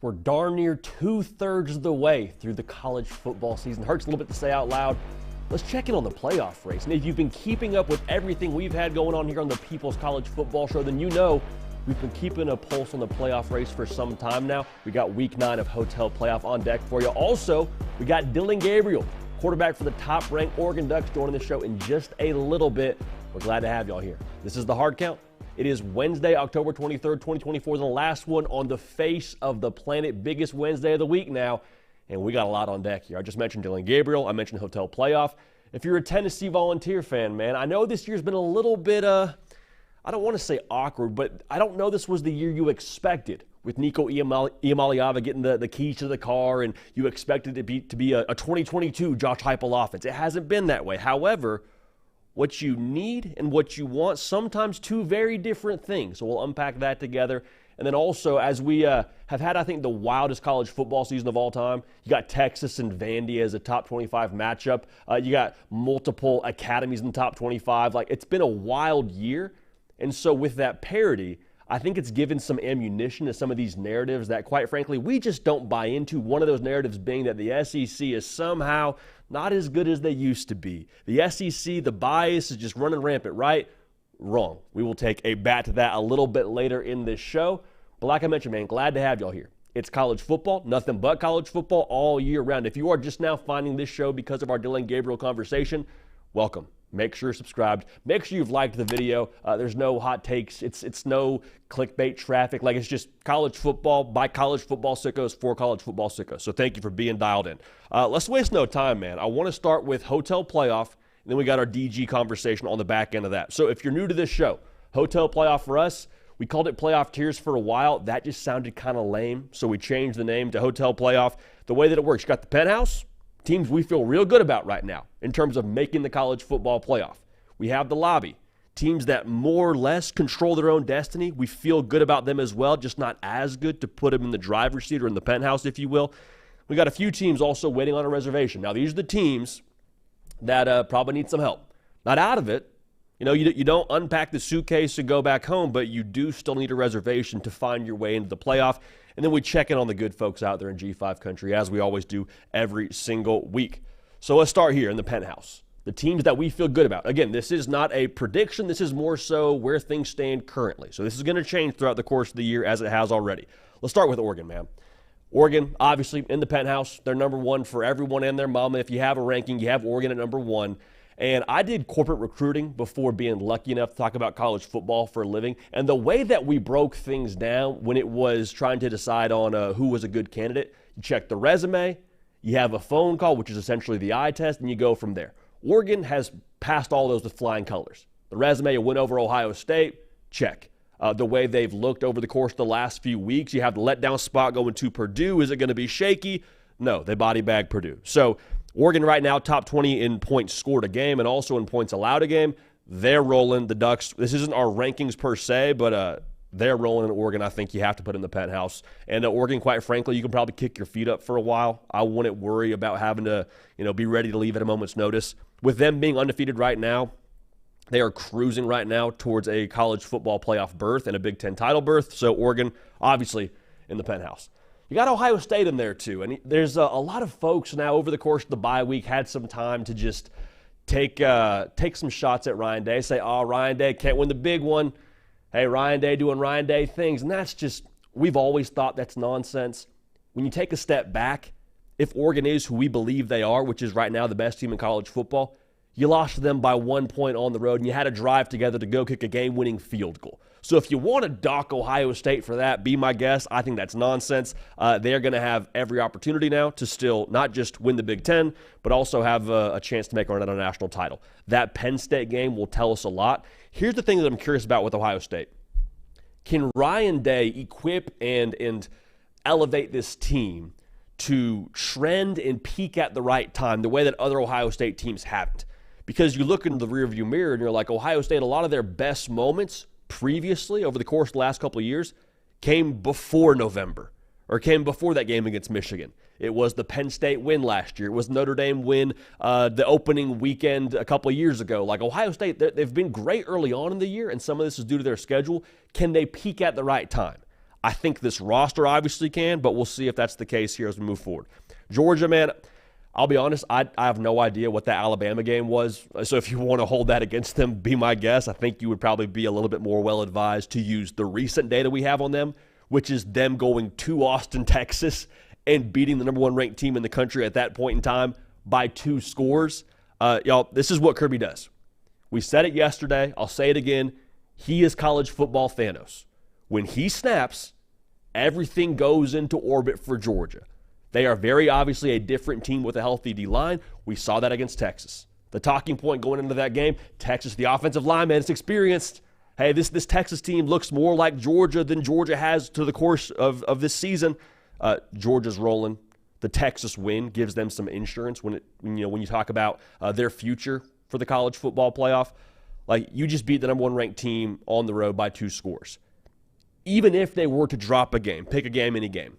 We're darn near 2/3 of the way through the college football season. Hurts a little bit to say out loud. Let's check in on the playoff race. And if you've been keeping up with everything we've had going on here on the People's College Football Show, then you know we've been keeping a pulse on the playoff race for some time now. We got week 9 of Hotel Playoff on deck for you. Also, we got Dillon Gabriel, quarterback for the top-ranked Oregon Ducks, joining the show in just a little bit. We're glad to have y'all here. This is The Hard Count. It is Wednesday, October 23rd, 2024, the last one on the face of the planet, biggest Wednesday of the week now, and we got a lot on deck here. I just mentioned Dillon Gabriel. I mentioned Hotel Playoff. If you're a Tennessee Volunteer fan, man, I know this year's been a little bit, I don't want to say awkward, but I don't know this was the year you expected with Nico Iamaleava getting the keys to the car, and you expected it to be a 2022 Josh Heupel offense. It hasn't been that way. However, what you need and what you want, sometimes two very different things. So we'll unpack that together. And then also, as we have had, I think, the wildest college football season of all time, you got Texas and Vandy as a top 25 matchup. You got multiple academies in the top 25. Like, it's been a wild year. And so with that parity, I think it's given some ammunition to some of these narratives that, quite frankly, we just don't buy into. One of those narratives being that the SEC is somehow not as good as they used to be. The SEC, the bias is just running rampant, right? Wrong. We will take a bat to that a little bit later in this show. But like I mentioned, man, glad to have y'all here. It's college football, nothing but college football all year round. If you are just now finding this show because of our Dillon Gabriel conversation, welcome. Make sure you're subscribed. Make sure you've liked the video. There's no hot takes. It's no clickbait traffic. Like, it's just college football by college football sickos for college football sickos. So thank you for being dialed in. Let's waste no time, man. I want to start with Hotel Playoff, and then we got our DG conversation on the back end of that. So if you're new to this show, Hotel Playoff for us, we called it Playoff Tiers for a while. That just sounded kind of lame, so we changed the name to Hotel Playoff. The way that it works, you got the penthouse, teams we feel real good about right now in terms of making the college football playoff. We have the lobby, teams that more or less control their own destiny. We feel good about them as well, just not as good to put them in the driver's seat or in the penthouse, if you will. We got a few teams also waiting on a reservation. Now, these are the teams that probably need some help. Not out of it. You know, you don't unpack the suitcase and go back home, but you do still need a reservation to find your way into the playoff. And then we check in on the good folks out there in G5 country, as we always do every single week. So let's start here in the penthouse. The teams that we feel good about. Again, this is not a prediction. This is more so where things stand currently. So this is going to change throughout the course of the year, as it has already. Let's start with Oregon, man. Oregon, obviously, in the penthouse. They're number one for everyone and their mama. If you have a ranking, you have Oregon at number one. And I did corporate recruiting before being lucky enough to talk about college football for a living. And the way that we broke things down when it was trying to decide on who was a good candidate, you check the resume, you have a phone call, which is essentially the eye test, and you go from there. Oregon has passed all those with flying colors. The resume, a win over Ohio State, check. The way they've looked over the course of the last few weeks, you have the letdown spot going to Purdue. Is it going to be shaky? No, they body bag Purdue. So Oregon right now, top 20 in points scored a game and also in points allowed a game. They're rolling. The Ducks, this isn't our rankings per se, but they're rolling in Oregon. I think you have to put in the penthouse. And Oregon, quite frankly, you can probably kick your feet up for a while. I wouldn't worry about having to, be ready to leave at a moment's notice. With them being undefeated right now, they are cruising right now towards a college football playoff berth and a Big Ten title berth. So Oregon, obviously, in the penthouse. You got Ohio State in there, too. And there's a lot of folks now over the course of the bye week had some time to just take some shots at Ryan Day. Say, oh, Ryan Day can't win the big one. Hey, Ryan Day doing Ryan Day things. And that's just, we've always thought that's nonsense. When you take a step back, if Oregon is who we believe they are, which is right now the best team in college football, you lost to them by 1 point on the road, and you had to drive together to go kick a game-winning field goal. So if you want to dock Ohio State for that, be my guest. I think that's nonsense. They're going to have every opportunity now to still not just win the Big Ten, but also have a chance to make a run at a national title. That Penn State game will tell us a lot. Here's the thing that I'm curious about with Ohio State. Can Ryan Day equip and elevate this team to trend and peak at the right time, the way that other Ohio State teams haven't? Because you look in the rearview mirror and you're like, Ohio State, a lot of their best moments previously over the course of the last couple of years came before November or came before that game against Michigan. It was the Penn State win last year. It was Notre Dame win the opening weekend a couple of years ago. Like Ohio State, they've been great early on in the year, and some of this is due to their schedule. Can they peak at the right time? I think this roster obviously can, but we'll see if that's the case here as we move forward. Georgia, man, I'll be honest, I have no idea what that Alabama game was. So if you want to hold that against them, be my guest. I think you would probably be a little bit more well-advised to use the recent data we have on them, which is them going to Austin, Texas, and beating the number 1 ranked team in the country at that point in time by 2 scores. Y'all, this is what Kirby does. We said it yesterday. I'll say it again. He is college football Thanos. When he snaps, everything goes into orbit for Georgia. They are very obviously a different team with a healthy D-line. We saw that against Texas. The talking point going into that game, Texas, the offensive lineman, is experienced. Hey, this Texas team looks more like Georgia than Georgia has to the course of this season. Georgia's rolling. The Texas win gives them some insurance when you talk about their future for the college football playoff. Like, you just beat the number 1 ranked team on the road by 2 scores. Even if they were to drop a game, pick a game, any game,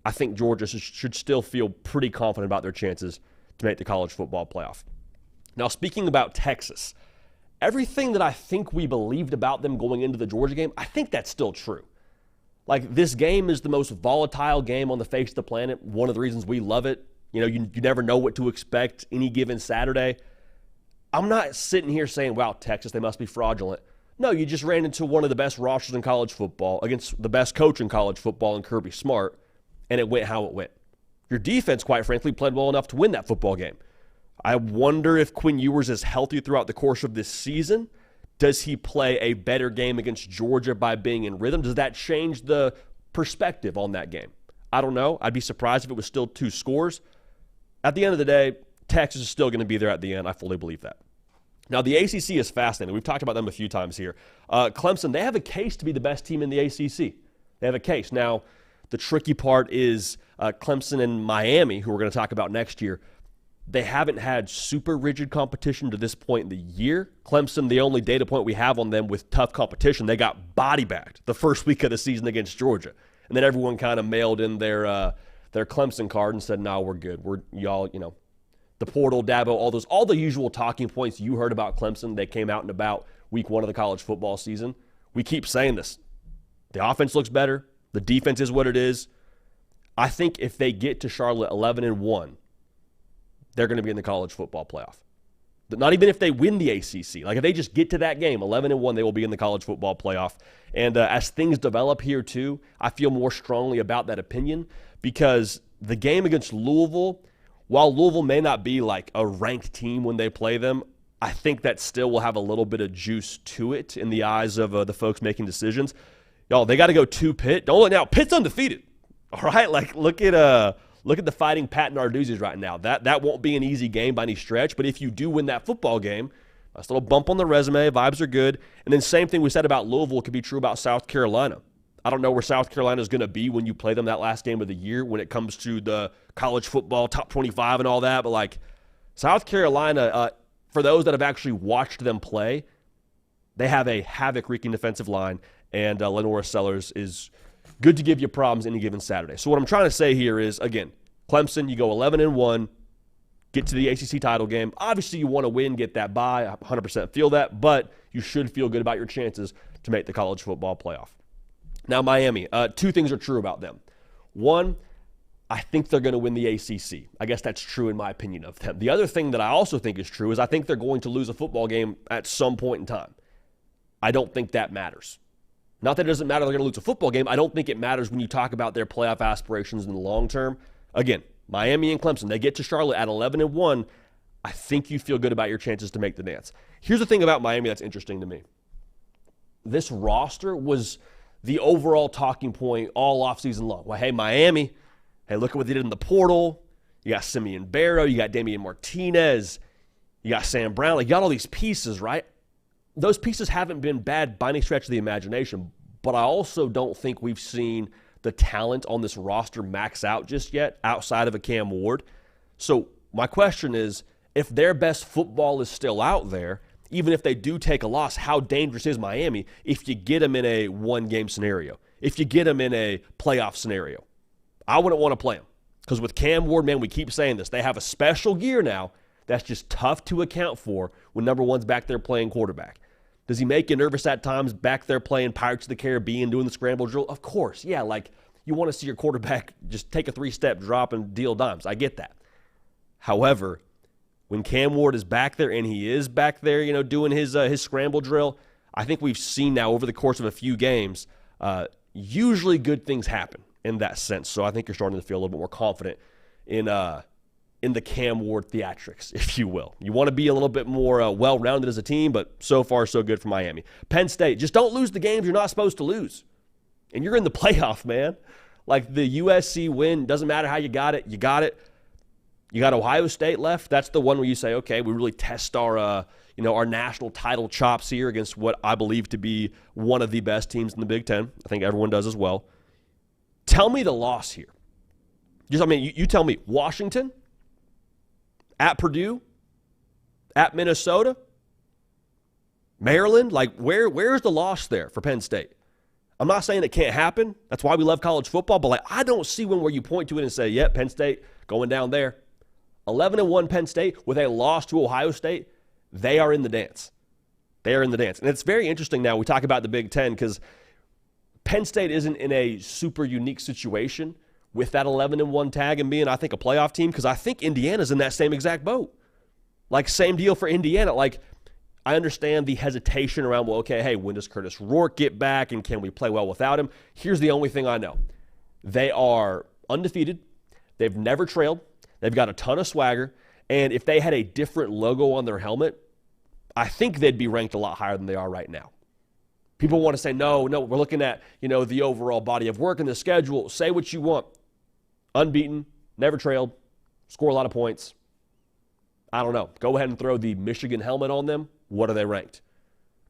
I think Georgia should still feel pretty confident about their chances to make the college football playoff. Now, speaking about Texas, everything that I think we believed about them going into the Georgia game, I think that's still true. Like, this game is the most volatile game on the face of the planet. One of the reasons we love it. You never know what to expect any given Saturday. I'm not sitting here saying, wow, Texas, they must be fraudulent. No, you just ran into one of the best rosters in college football against the best coach in college football in Kirby Smart, and it went how it went. Your defense, quite frankly, played well enough to win that football game. I wonder if Quinn Ewers is healthy throughout the course of this season. Does he play a better game against Georgia by being in rhythm? Does that change the perspective on that game? I don't know. I'd be surprised if it was still 2 scores. At the end of the day, Texas is still going to be there at the end. I fully believe that. Now, the ACC is fascinating. We've talked about them a few times here. Clemson, they have a case to be the best team in the ACC. They have a case. Now, the tricky part is Clemson and Miami, who we're going to talk about next year. They haven't had super rigid competition to this point in the year. Clemson, the only data point we have on them with tough competition, they got body bagged the first week of the season against Georgia. And then everyone kind of mailed in their Clemson card and said, no, we're good. We're y'all, the portal, Dabo, all the usual talking points you heard about Clemson, they came out and about week 1 of the college football season. We keep saying this. The offense looks better. The defense is what it is. I think if they get to Charlotte 11-1, they're going to be in the college football playoff. Not even if they win the ACC. Like, if they just get to that game, 11-1, they will be in the college football playoff. And as things develop here, too, I feel more strongly about that opinion because the game against Louisville, while Louisville may not be like a ranked team when they play them, I think that still will have a little bit of juice to it in the eyes of the folks making decisions. Y'all, they got to go to Pitt. Don't let now. Pitt's undefeated. All right? Like, look at the Fighting Pat Narduzzi's right now. That won't be an easy game by any stretch, but if you do win that football game, a little bump on the resume, vibes are good. And then same thing we said about Louisville could be true about South Carolina. I don't know where South Carolina is going to be when you play them that last game of the year when it comes to the college football top 25 and all that, but like South Carolina, for those that have actually watched them play, they have a havoc-wreaking defensive line, and Lenora Sellers is good to give you problems any given Saturday. So what I'm trying to say here is, again, Clemson, you go 11-1, get to the ACC title game. Obviously, you want to win, get that bye. I 100% feel that, but you should feel good about your chances to make the college football playoff. Now, Miami, 2 things are true about them. One, I think they're going to win the ACC. I guess that's true in my opinion of them. The other thing that I also think is true is I think they're going to lose a football game at some point in time. I don't think that matters. Not that it doesn't matter they're going to lose a football game. I don't think it matters when you talk about their playoff aspirations in the long term. Again, Miami and Clemson, they get to Charlotte at 11-1. I think you feel good about your chances to make the dance. Here's the thing about Miami that's interesting to me. This roster was the overall talking point all offseason long. Well, hey, Miami, hey, look at what they did in the portal. You got Simeon Barrow. You got Damian Martinez. You got Sam Brown. Like, you got all these pieces, right? Those pieces haven't been bad by any stretch of the imagination, but I also don't think we've seen the talent on this roster max out just yet outside of a Cam Ward. So my question is, if their best football is still out there, even if they do take a loss, how dangerous is Miami if you get them in a one-game scenario, if you get them in a playoff scenario? I wouldn't want to play them because with Cam Ward, man, we keep saying this. They have a special gear now that's just tough to account for when number one's back there playing quarterback. Does he make you nervous at times back there playing Pirates of the Caribbean, doing the scramble drill? Of course. Yeah, like you want to see your quarterback just take a 3-step drop and deal dimes. I get that. However, when Cam Ward is back there, and he is back there, doing his scramble drill, I think we've seen now over the course of a few games, usually good things happen in that sense. So I think you're starting to feel a little bit more confident in the Cam Ward theatrics, if you will. You want to be a little bit more well-rounded as a team, but so far so good for Miami. Penn State, just don't lose the games you're not supposed to lose. And you're in the playoff, man. Like the USC win, doesn't matter how you got it. You got it. You got Ohio State left. That's the one where you say, okay, we really test our national title chops here against what I believe to be one of the best teams in the Big Ten. I think everyone does as well. Tell me the loss here. You tell me. Washington, at Purdue, at Minnesota, Maryland. Like, where's the loss there for Penn State? I'm not saying it can't happen. That's why we love college football. But I don't see one where you point to it and say, yep, Penn State going down there. 11-1 Penn State with a loss to Ohio State. They are in the dance. They are in the dance. And it's very interesting now. We talk about the Big Ten because Penn State isn't in a super unique situation with that 11-1 tag and being, I think, a playoff team, because I think Indiana's in that same exact boat. Like, same deal for Indiana. Like, I understand the hesitation around, well, okay, hey, when does Curtis Rourke get back and can we play well without him? Here's the only thing I know. They are undefeated. They've never trailed. They've got a ton of swagger. And if they had a different logo on their helmet, I think they'd be ranked a lot higher than they are right now. People want to say, no, we're looking at, the overall body of work and the schedule. Say what you want. Unbeaten, never trailed, score a lot of points. I don't know. Go ahead and throw the Michigan helmet on them. What are they ranked?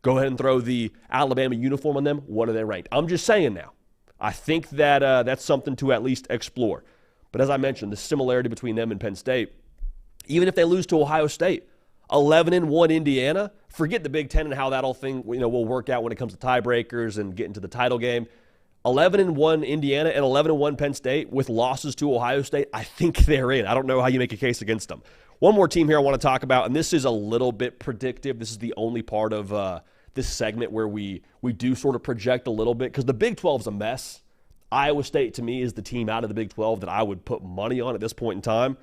Go ahead and throw the Alabama uniform on them. What are they ranked? I'm just saying now. I think that that's something to at least explore. But as I mentioned, the similarity between them and Penn State, even if they lose to Ohio State, 11-1 Indiana, forget the Big Ten and how that whole thing will work out when it comes to tiebreakers and getting to the title game. 11-1 Indiana and 11-1 Penn State with losses to Ohio State, I think they're in. I don't know how you make a case against them. One more team here I want to talk about, and this is a little bit predictive. This is the only part of this segment where we do sort of project a little bit, because the Big 12 is a mess. Iowa State, to me, is the team out of the Big 12 that I would put money on at this point in time.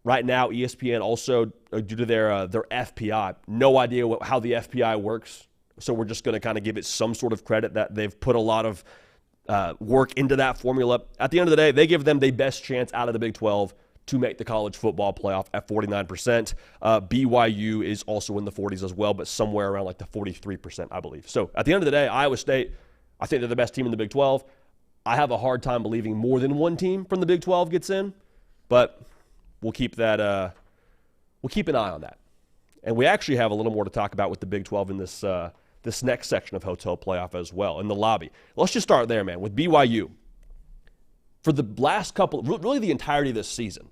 Right now, ESPN also, due to their FPI, no idea how the FPI works. So we're just going to kind of give it some sort of credit that they've put a lot of work into that formula. At the end of the day, they give them the best chance out of the Big 12 to make the college football playoff at 49%. BYU is also in the 40s as well, but somewhere around like the 43%, I believe. So at the end of the day, Iowa State, I think they're the best team in the Big 12. I have a hard time believing more than one team from the Big 12 gets in, but we'll keep that. We'll keep an eye on that. And we actually have a little more to talk about with the Big 12 in this this next section of Hotel Playoff as well, in the lobby. Let's just start there, man, with BYU. For the last couple, really the entirety of this season,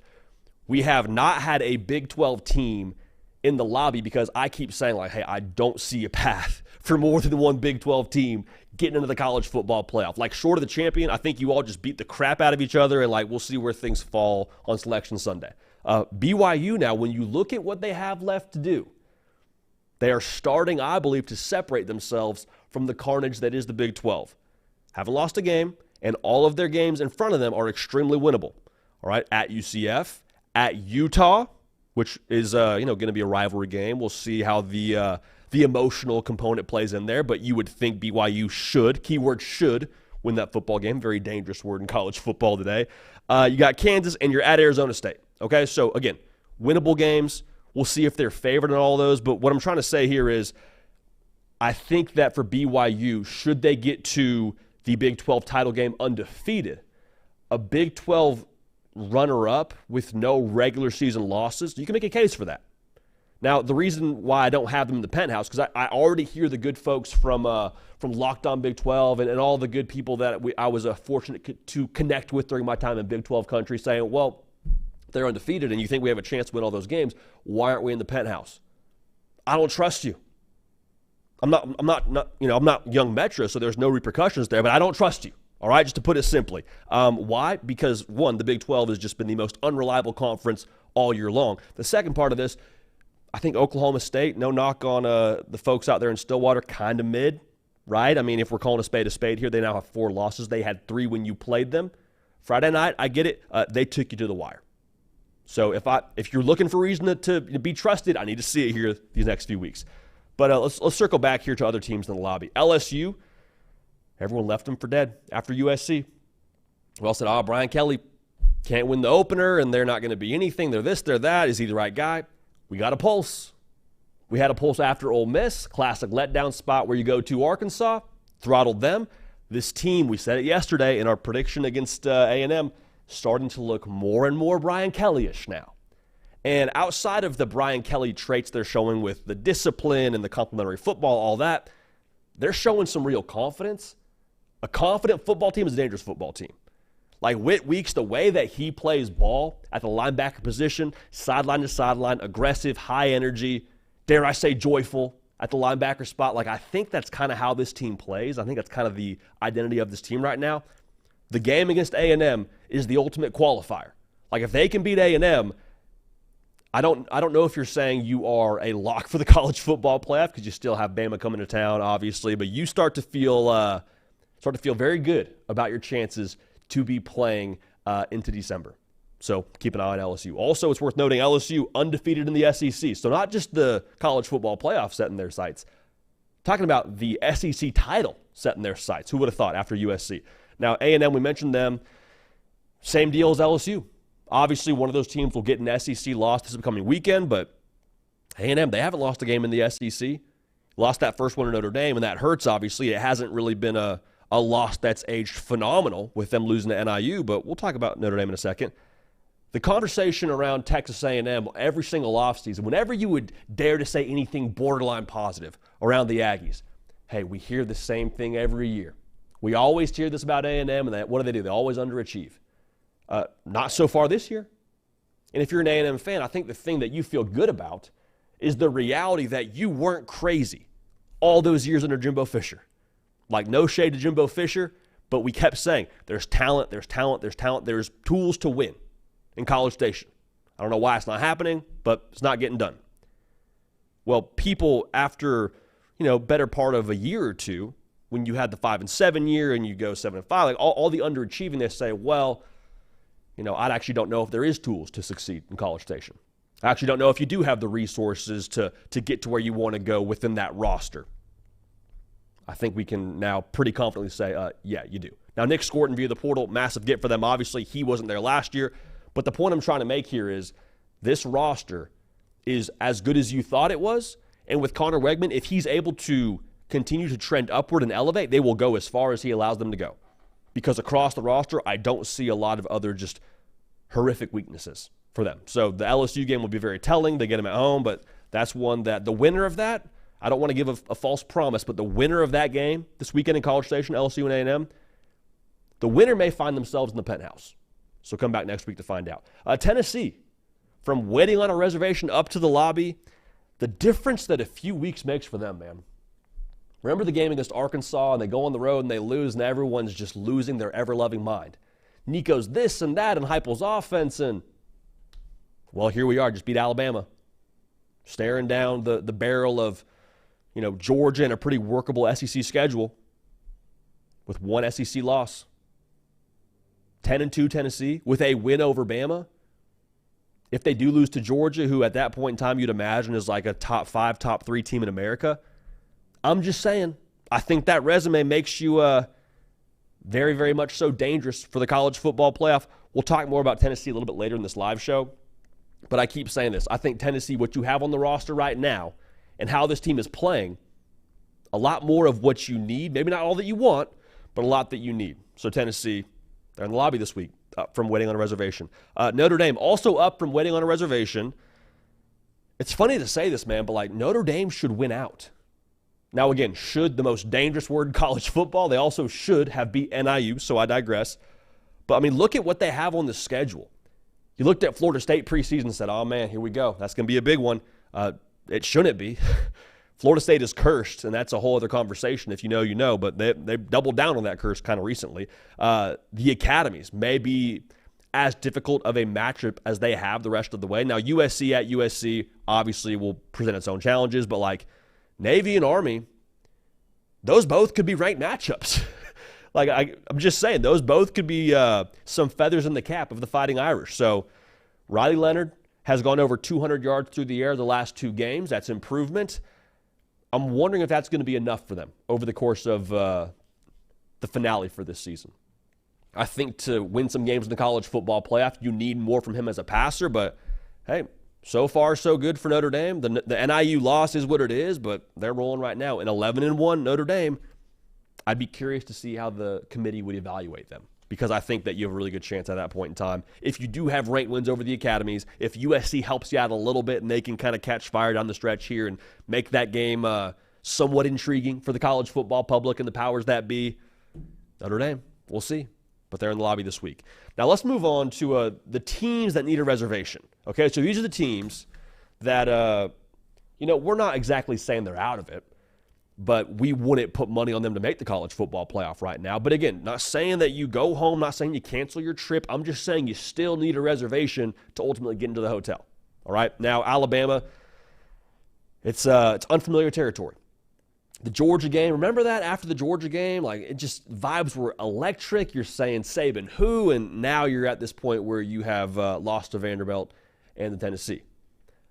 we have not had a Big 12 team in the lobby, because I keep saying, like, hey, I don't see a path for more than one Big 12 team getting into the college football playoff. Like, short of the champion, I think you all just beat the crap out of each other, and, like, we'll see where things fall on Selection Sunday. BYU now, when you look at what they have left to do, they are starting, I believe, to separate themselves from the carnage that is the Big 12. Haven't lost a game, and all of their games in front of them are extremely winnable. All right, at UCF, at Utah, which is going to be a rivalry game. We'll see how the emotional component plays in there, but you would think BYU should, keyword should, win that football game. Very dangerous word in college football today. You got Kansas, and you're at Arizona State. Okay, so again, winnable games. We'll see if they're favored in all those, but what I'm trying to say here is I think that for BYU, should they get to the Big 12 title game undefeated, a Big 12 runner-up with no regular season losses, you can make a case for that. Now, the reason why I don't have them in the penthouse, because I already hear the good folks from Locked On Big 12 and all the good people that I was fortunate to connect with during my time in Big 12 country saying, well, they're undefeated and you think we have a chance to win all those games, why aren't we in the penthouse? I don't trust you. I'm not young Metro, so there's no repercussions there, but I don't trust you. All right, just to put it simply. Why? Because, one, the Big 12 has just been the most unreliable conference all year long. The second part of this, I think Oklahoma State, no knock on the folks out there in Stillwater, kind of mid, right? I mean, if we're calling a spade here, they now have 4 losses. They had 3 when you played them. Friday night, I get it. They took you to the wire. So if you're looking for reason to be trusted, I need to see it here these next few weeks. But let's circle back here to other teams in the lobby. LSU, everyone left them for dead after USC. We all said, Brian Kelly can't win the opener, and they're not going to be anything. They're this, they're that. Is he the right guy? We got a pulse. We had a pulse after Ole Miss, classic letdown spot where you go to Arkansas, throttled them. This team, we said it yesterday in our prediction against A&M, starting to look more and more Brian Kelly-ish now. And outside of the Brian Kelly traits they're showing with the discipline and the complementary football, all that, they're showing some real confidence. A confident football team is a dangerous football team. Like Whit Weeks, the way that he plays ball at the linebacker position, sideline to sideline, aggressive, high energy, dare I say joyful at the linebacker spot. Like, I think that's kind of how this team plays. I think that's kind of the identity of this team right now. The game against A&M is the ultimate qualifier. Like, if they can beat A&M, I don't know if you're saying you are a lock for the college football playoff because you still have Bama coming to town, obviously, but you start to feel very good about your chances to be playing into December. So keep an eye on LSU. Also, it's worth noting LSU undefeated in the SEC. So not just the college football playoff setting their sights. Talking about the SEC title setting their sights. Who would have thought after USC? Now, A&M, we mentioned them. Same deal as LSU. Obviously, one of those teams will get an SEC loss this upcoming weekend, but A&M, they haven't lost a game in the SEC. Lost that first one to Notre Dame, and that hurts, obviously. It hasn't really been a loss that's aged phenomenal with them losing to NIU, but we'll talk about Notre Dame in a second. The conversation around Texas A&M every single offseason, whenever you would dare to say anything borderline positive around the Aggies, hey, we hear the same thing every year. We always hear this about A&M, and what do? They always underachieve. Not so far this year. And if you're an A&M fan, I think the thing that you feel good about is the reality that you weren't crazy all those years under Jimbo Fisher. Like, no shade to Jimbo Fisher, but we kept saying there's talent, there's tools to win in College Station. I don't know why it's not happening, but it's not getting done. Well, people after, better part of a year or two, when you had the 5-7 year and you go 7-5, like all the underachieving, they say, well, I actually don't know if there is tools to succeed in College Station. I actually don't know if you do have the resources to get to where you want to go within that roster. I think we can now pretty confidently say, yeah, you do. Now, Nick Scorton via the portal, massive get for them. Obviously, he wasn't there last year. But the point I'm trying to make here is this roster is as good as you thought it was. And with Connor Wegman, if he's able to continue to trend upward and elevate, they will go as far as he allows them to go. Because across the roster, I don't see a lot of other just horrific weaknesses for them. So the LSU game will be very telling. They get them at home, but that's one that the winner of that, I don't want to give a false promise, but the winner of that game this weekend in College Station, LSU and A&M, the winner may find themselves in the penthouse. So come back next week to find out. Tennessee, from waiting on a reservation up to the lobby, the difference that a few weeks makes for them, man. Remember the game against Arkansas, and they go on the road and they lose, and everyone's just losing their ever-loving mind. Nico's this and that, and Heupel's offense, and, well, here we are, just beat Alabama. Staring down the barrel of, Georgia and a pretty workable SEC schedule with one SEC loss. 10-2 Tennessee with a win over Bama. If they do lose to Georgia, who at that point in time you'd imagine is like a top 5, top 3 team in America, I'm just saying, I think that resume makes you very, very much so dangerous for the college football playoff. We'll talk more about Tennessee a little bit later in this live show, but I keep saying this. I think Tennessee, what you have on the roster right now and how this team is playing, a lot more of what you need. Maybe not all that you want, but a lot that you need. So Tennessee, they're in the lobby this week, up from waiting on a reservation. Notre Dame, also up from waiting on a reservation. It's funny to say this, man, but Notre Dame should win out. Now, again, should, the most dangerous word in college football. They also should have beat NIU, so I digress. But, look at what they have on the schedule. You looked at Florida State preseason and said, oh, man, here we go. That's going to be a big one. It shouldn't be. Florida State is cursed, and that's a whole other conversation. If you know, you know. But they doubled down on that curse kind of recently. The academies may be as difficult of a matchup as they have the rest of the way. Now, USC at USC obviously will present its own challenges, but like Navy and Army, those both could be ranked matchups. Like I'm just saying, those both could be some feathers in the cap of the Fighting Irish. So Riley Leonard has gone over 200 yards through the air the last 2 games. That's improvement. I'm wondering if that's going to be enough for them over the course of the finale for this season. I think to win some games in the college football playoff, you need more from him as a passer. But, hey, so far so good for Notre Dame. The NIU loss is what it is, but they're rolling right now. In 11-1 Notre Dame, I'd be curious to see how the committee would evaluate them, because I think that you have a really good chance at that point in time. If you do have ranked wins over the academies, if USC helps you out a little bit and they can kind of catch fire down the stretch here and make that game somewhat intriguing for the college football public and the powers that be, Notre Dame, we'll see. But they're in the lobby this week. Now let's move on to the teams that need a reservation. Okay, so these are the teams that, we're not exactly saying they're out of it, but we wouldn't put money on them to make the college football playoff right now. But again, not saying that you go home, not saying you cancel your trip. I'm just saying you still need a reservation to ultimately get into the hotel. All right, now Alabama, it's unfamiliar territory. The Georgia game, remember that after the Georgia game? Like, it just, vibes were electric. You're saying Saban who, and now you're at this point where you have lost to Vanderbilt and the Tennessee.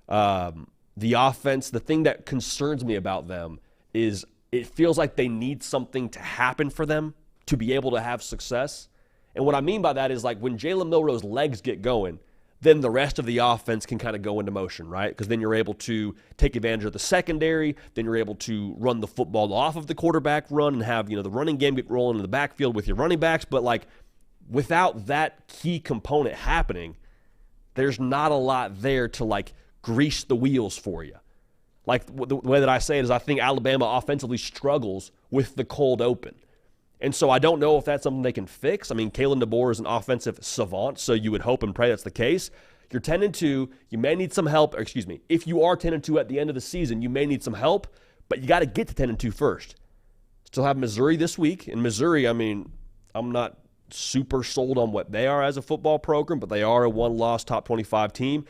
The offense, the thing that concerns me about them is it feels like they need something to happen for them to be able to have success. And what I mean by that is, like, when Jalen Milroe's legs get going, then the rest of the offense can kind of go into motion, right? Because then you're able to take advantage of the secondary. Then you're able to run the football off of the quarterback run and have, the running game get rolling in the backfield with your running backs. But, like, without that key component happening, there's not a lot there to, like, grease the wheels for you. Like, the way that I say it is I think Alabama offensively struggles with the cold open. And so I don't know if that's something they can fix. I mean, Kalen DeBoer is an offensive savant, so you would hope and pray that's the case. You're 10-2. You may need some help. If you are 10-2 at the end of the season, you may need some help, but you got to get to 10-2 first. Still have Missouri this week. In Missouri, I mean, I'm not super sold on what they are as a football program, but they are a one-loss top 25 team.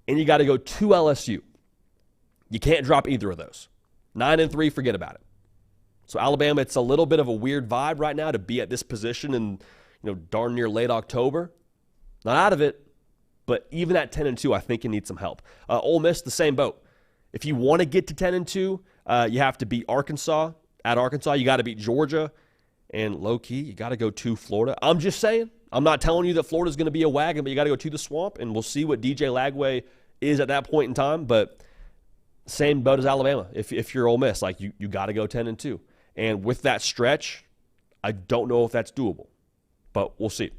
And you got to go to LSU. You can't drop either of those. 9-3, forget about it. So Alabama, it's a little bit of a weird vibe right now to be at this position in, darn near late October. Not out of it, but even at 10-2, I think you need some help. Ole Miss, the same boat. If you want to get to 10-2, you have to beat Arkansas. At Arkansas, you got to beat Georgia. And low-key, you got to go to Florida. I'm just saying. I'm not telling you that Florida's going to be a wagon, but you got to go to the swamp, and we'll see what DJ Lagway is at that point in time. But same boat as Alabama. If you're Ole Miss, like you got to go 10-2. And with that stretch, I don't know if that's doable, but we'll see.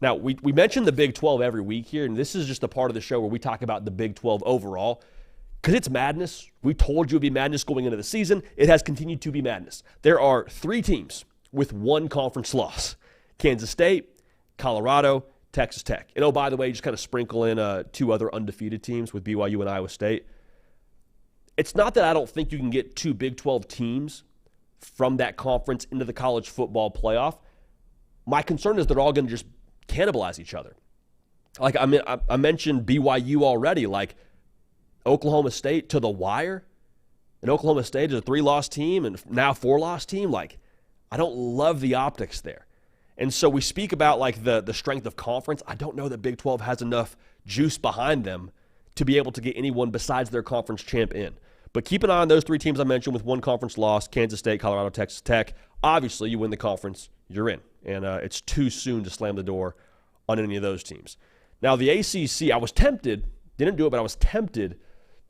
Now, we mention the Big 12 every week here, and this is just a part of the show where we talk about the Big 12 overall because it's madness. We told you it would be madness going into the season. It has continued to be madness. There are 3 teams with 1 conference loss: Kansas State, Colorado, Texas Tech. And, oh, by the way, just kind of sprinkle in 2 other undefeated teams with BYU and Iowa State. It's not that I don't think you can get 2 Big 12 teams from that conference into the college football playoff. My concern is they're all going to just cannibalize each other. Like, I mentioned BYU already, like Oklahoma State to the wire. And Oklahoma State is a 3-loss team and now 4-loss team. Like, I don't love the optics there. And so we speak about, like, the strength of conference. I don't know that Big 12 has enough juice behind them to be able to get anyone besides their conference champ in. But keep an eye on those 3 teams I mentioned with 1 conference loss: Kansas State, Colorado, Texas Tech. Obviously, you win the conference, you're in. And it's too soon to slam the door on any of those teams. Now, the ACC, I was tempted, didn't do it, but I was tempted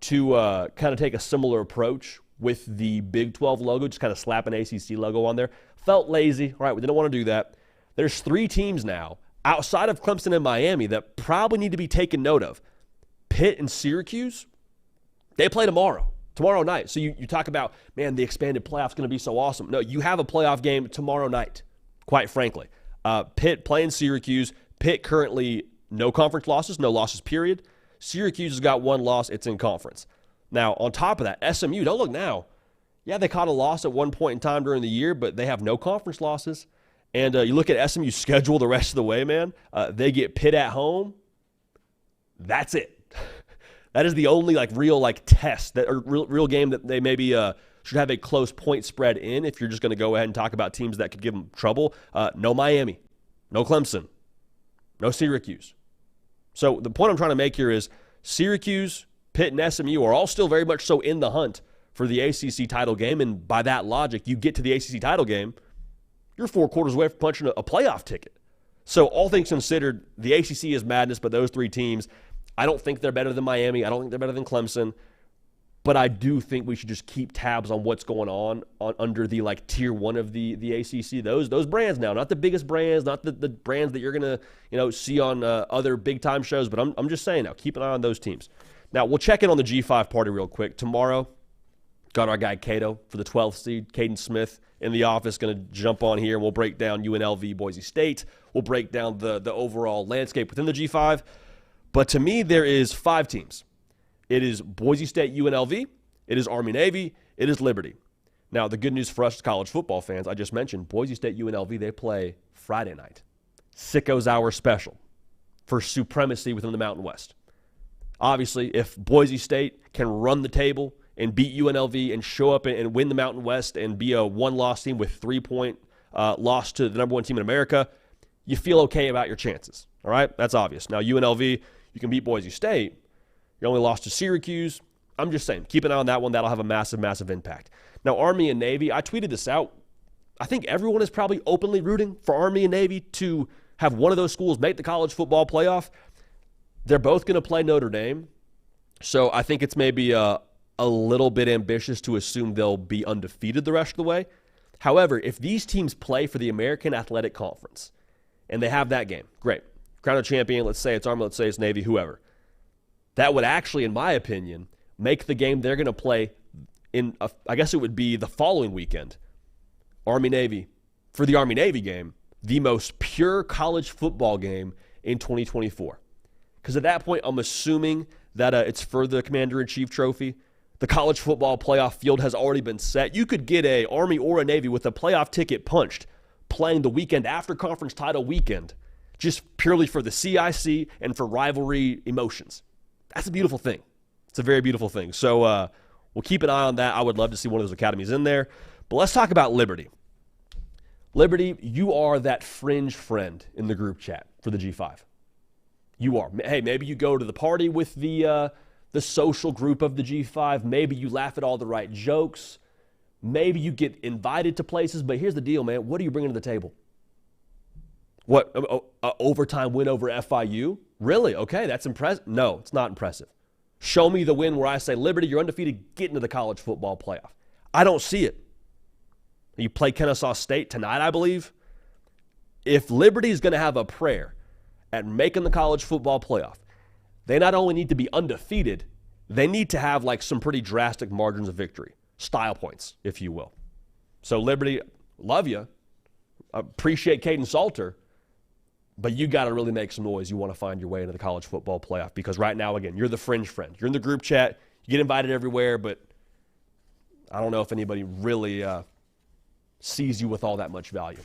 to kind of take a similar approach with the Big 12 logo, just kind of slap an ACC logo on there. Felt lazy. All right, we didn't want to do that. There's 3 teams now, outside of Clemson and Miami, that probably need to be taken note of. Pitt and Syracuse, they play tomorrow night. So you talk about, man, the expanded playoff's going to be so awesome. No, you have a playoff game tomorrow night, quite frankly. Pitt playing Syracuse. Pitt currently no conference losses, no losses, period. Syracuse has got 1 loss. It's in conference. Now, on top of that, SMU, don't look now. Yeah, they caught a loss at one point in time during the year, but they have no conference losses. And you look at SMU's schedule the rest of the way, man. They get Pitt at home. That's it. That is the only real test or real game that they maybe should have a close point spread in. If you're just going to go ahead and talk about teams that could give them trouble, no Miami, no Clemson, no Syracuse. So the point I'm trying to make here is Syracuse, Pitt, and SMU are all still very much so in the hunt for the ACC title game, and by that logic, you get to the ACC title game, you're 4 quarters away from punching a playoff ticket. So all things considered, the ACC is madness, but those 3 teams, I don't think they're better than Miami. I don't think they're better than Clemson. But I do think we should just keep tabs on what's going on under the tier 1 of the ACC. Those brands now, not the biggest brands, not the brands that you're going to see on other big-time shows, but I'm just saying now, keep an eye on those teams. Now, we'll check in on the G5 party real quick. Tomorrow, got our guy Cato for the 12th seed, Caden Smith in the office, going to jump on here, and we'll break down UNLV, Boise State. We'll break down the overall landscape within the G5. But to me, there is 5 teams. It is Boise State, UNLV. It is Army-Navy. It is Liberty. Now, the good news for us college football fans, I just mentioned, Boise State, UNLV, they play Friday night. Sicko's Hour special for supremacy within the Mountain West. Obviously, if Boise State can run the table and beat UNLV and show up and win the Mountain West and be a 1-loss team with 3-point loss to the number 1 team in America, you feel okay about your chances. All right? That's obvious. Now, UNLV, you can beat Boise State. You only lost to Syracuse. I'm just saying, keep an eye on that one. That'll have a massive, massive impact. Now, Army and Navy, I tweeted this out. I think everyone is probably openly rooting for Army and Navy to have one of those schools make the college football playoff. They're both going to play Notre Dame. So I think it's maybe a little bit ambitious to assume they'll be undefeated the rest of the way. However, if these teams play for the American Athletic Conference and they have that game, great. Crown a champion, let's say it's Army, let's say it's Navy, whoever. That would actually, in my opinion, make the game they're going to play in, I guess it would be the following weekend, Army-Navy, for the Army-Navy game, the most pure college football game in 2024. Because at that point, I'm assuming that it's for the Commander-in-Chief trophy. The college football playoff field has already been set. You could get a Army or a Navy with a playoff ticket punched playing the weekend after conference title weekend just purely for the CIC and for rivalry emotions. That's a beautiful thing. It's a very beautiful thing. So we'll keep an eye on that. I would love to see one of those academies in there. But let's talk about Liberty. Liberty, you are that fringe friend in the group chat for the G5. You are. Hey, maybe you go to the party with the social group of the G5. Maybe you laugh at all the right jokes. Maybe you get invited to places. But here's the deal, man. What are you bringing to the table? What, overtime win over FIU? Really? Okay, that's impressive. No, it's not impressive. Show me the win where I say, Liberty, you're undefeated, get into the college football playoff. I don't see it. You play Kennesaw State tonight, I believe. If Liberty is going to have a prayer at making the college football playoff, they not only need to be undefeated, they need to have some pretty drastic margins of victory, style points, if you will. So Liberty, love you. Appreciate Caden Salter. But you got to really make some noise. You want to find your way into the college football playoff because right now, again, you're the fringe friend. You're in the group chat. You get invited everywhere, but I don't know if anybody really sees you with all that much value.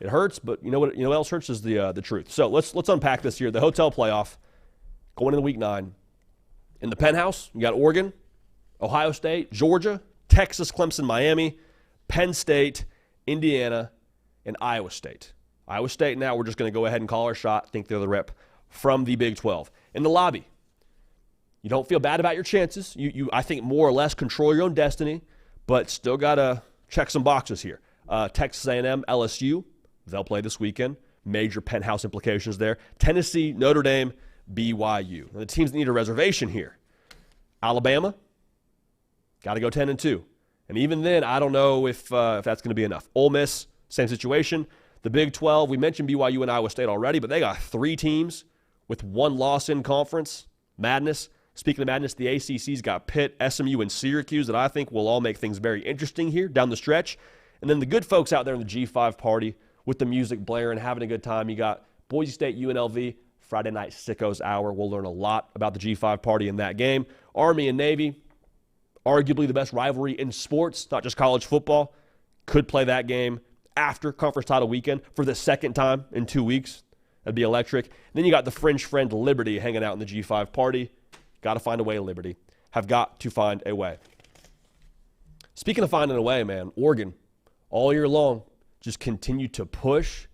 It hurts, but you know what else hurts is the truth. So let's unpack this here. The hotel playoff going into week 9. In the penthouse, you got Oregon, Ohio State, Georgia, Texas, Clemson, Miami, Penn State, Indiana, and Iowa State. Iowa State now, we're just going to go ahead and call our shot, think they're the rep from the Big 12. In the lobby, you don't feel bad about your chances. You I think, more or less control your own destiny, but still got to check some boxes here. Texas A&M, LSU, they'll play this weekend. Major penthouse implications there. Tennessee, Notre Dame, BYU. Now, the teams that need a reservation here. Alabama, got to go 10-2. And even then, I don't know if that's going to be enough. Ole Miss, same situation. The Big 12, we mentioned BYU and Iowa State already, but they got 3 teams with 1 loss in conference. Madness. Speaking of madness, the ACC's got Pitt, SMU, and Syracuse that I think will all make things very interesting here down the stretch. And then the good folks out there in the G5 party with the music blaring, having a good time. You got Boise State, UNLV, Friday night Sicko's Hour. We'll learn a lot about the G5 party in that game. Army and Navy, arguably the best rivalry in sports, not just college football. Could play that game after conference title weekend for the second time in 2 weeks. That'd be electric. And then you got the French friend Liberty hanging out in the G5 party. Got to find a way, Liberty. Have got to find a way. Speaking of finding a way, man, Oregon, all year long, just continue to push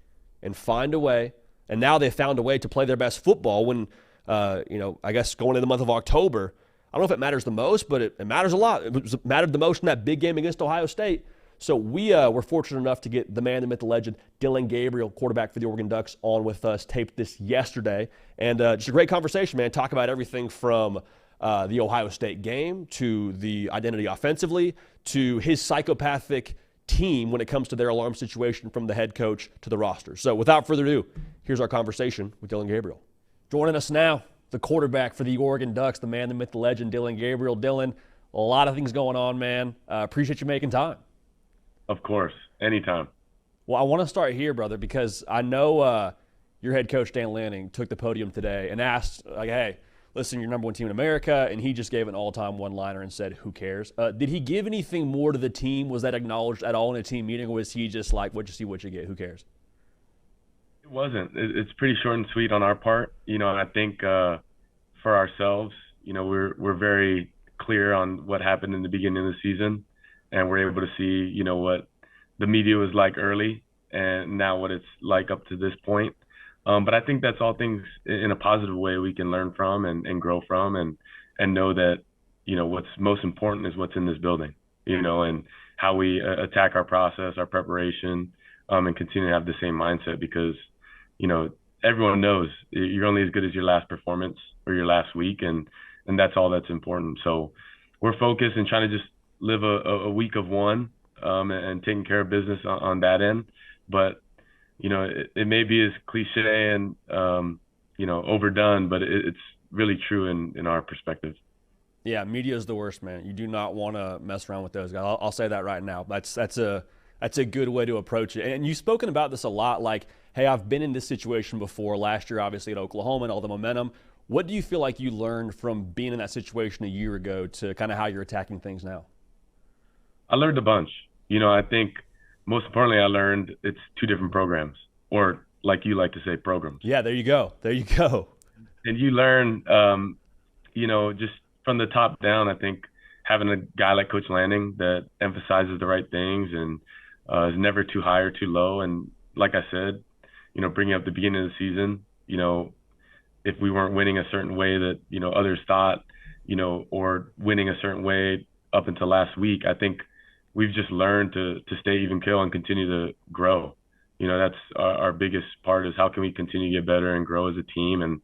and find a way. And now they found a way to play their best football when, I guess going into the month of October, I don't know if it matters the most, but it matters a lot. It mattered the most in that big game against Ohio State. So we were fortunate enough to get the man, the myth, the legend, Dillon Gabriel, quarterback for the Oregon Ducks, on with us, taped this yesterday. And just a great conversation, man. Talk about everything from the Ohio State game to the identity offensively to his psychopathic team when it comes to their alarm situation from the head coach to the roster. So without further ado, here's our conversation with Dillon Gabriel. Joining us now, the quarterback for the Oregon Ducks, the man, the myth, the legend, Dillon Gabriel. Dillon, a lot of things going on, man. Appreciate you making time. Of course, anytime. Well, I want to start here, brother, because I know your head coach, Dan Lanning, took the podium today and asked, like, hey, listen, you're number one team in America, and he just gave an all-time one-liner and said, who cares? Did he give anything more to the team? Was that acknowledged at all in a team meeting, or was he just like, what you see, what you get, who cares? It wasn't. It's pretty short and sweet on our part. I think for ourselves, we're very clear on what happened in the beginning of the season, and we're able to see, what the media was like early and now what it's like up to this point. But I think that's all things in a positive way we can learn from and grow from and know that, what's most important is what's in this building, and how we attack our process, our preparation, and continue to have the same mindset because, everyone knows you're only as good as your last performance or your last week, and that's all that's important. So we're focused and trying to just live a week of one and taking care of business on that end. But it may be as cliche and, overdone, but it's really true in our perspective. Yeah, media is the worst, man. You do not want to mess around with those guys. I'll say that right now. That's a good way to approach it. And you've spoken about this a lot, like, hey, I've been in this situation before. Last year, obviously, at Oklahoma and all the momentum. What do you feel like you learned from being in that situation a year ago to kind of how you're attacking things now? I learned a bunch. I think most importantly, I learned it's two different programs, or like you like to say, programs. Yeah, there you go. There you go. And you learn, just from the top down, I think having a guy like Coach Lanning that emphasizes the right things and is never too high or too low. And like I said, bringing up the beginning of the season, if we weren't winning a certain way that, others thought, or winning a certain way up until last week, I think we've just learned to stay even keel and continue to grow. That's our biggest part is how can we continue to get better and grow as a team. And,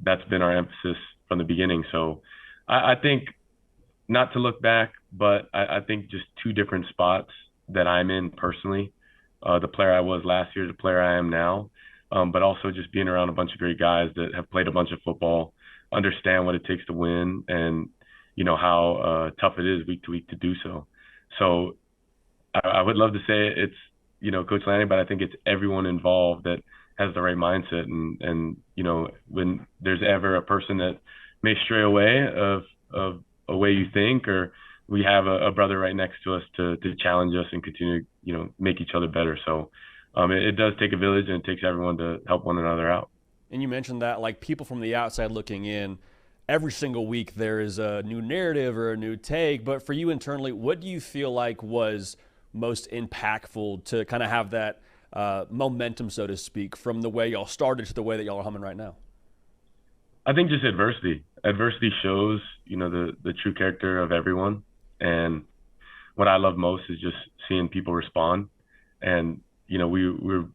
that's been our emphasis from the beginning. So I think not to look back, but I think just two different spots that I'm in personally, the player I was last year, the player I am now, but also just being around a bunch of great guys that have played a bunch of football, understand what it takes to win, and how tough it is week to week to do so. So I would love to say it's, Coach Lanning, but I think it's everyone involved that has the right mindset. And when there's ever a person that may stray away of a way you think, or we have a brother right next to us to challenge us and continue, make each other better. So it does take a village, and it takes everyone to help one another out. And you mentioned that, like, people from the outside looking in, every single week there is a new narrative or a new take. But for you internally, what do you feel like was most impactful to kind of have that momentum, so to speak, from the way y'all started to the way that y'all are humming right now? I think just adversity. Adversity shows, the true character of everyone. And what I love most is just seeing people respond. And, we're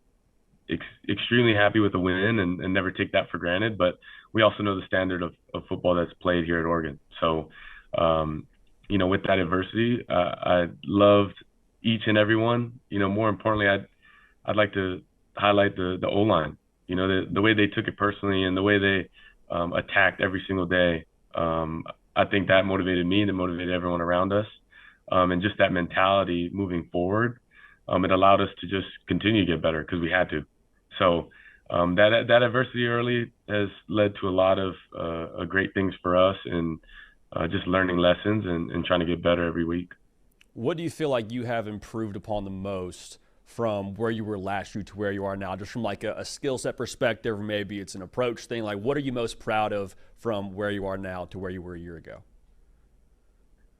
extremely happy with the win and never take that for granted. But we also know the standard of football that's played here at Oregon. So, with that adversity, I loved each and every one. More importantly, I'd like to highlight the O-line. The way they took it personally and the way they attacked every single day. I think that motivated me and it motivated everyone around us. And just that mentality moving forward, it allowed us to just continue to get better because we had to. So that adversity early has led to a lot of great things for us and just learning lessons and trying to get better every week. What do you feel like you have improved upon the most from where you were last year to where you are now, just from like a skill set perspective, or maybe it's an approach thing? Like, what are you most proud of from where you are now to where you were a year ago?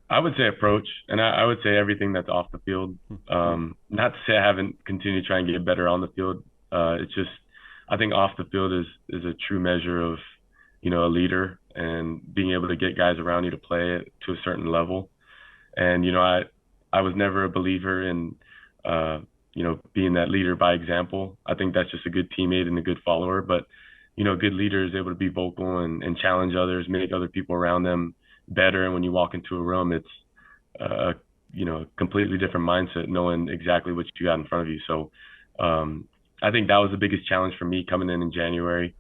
I would say approach, and I would say everything that's off the field. Not to say I haven't continued to try and get better on the field. It's just I think off the field is a true measure of, a leader and being able to get guys around you to play to a certain level. And I was never a believer in being that leader by example. I think that's just a good teammate and a good follower. But a good leader is able to be vocal and challenge others, make other people around them better. And when you walk into a room, it's a completely different mindset, knowing exactly what you got in front of you. So I think that was the biggest challenge for me coming in January.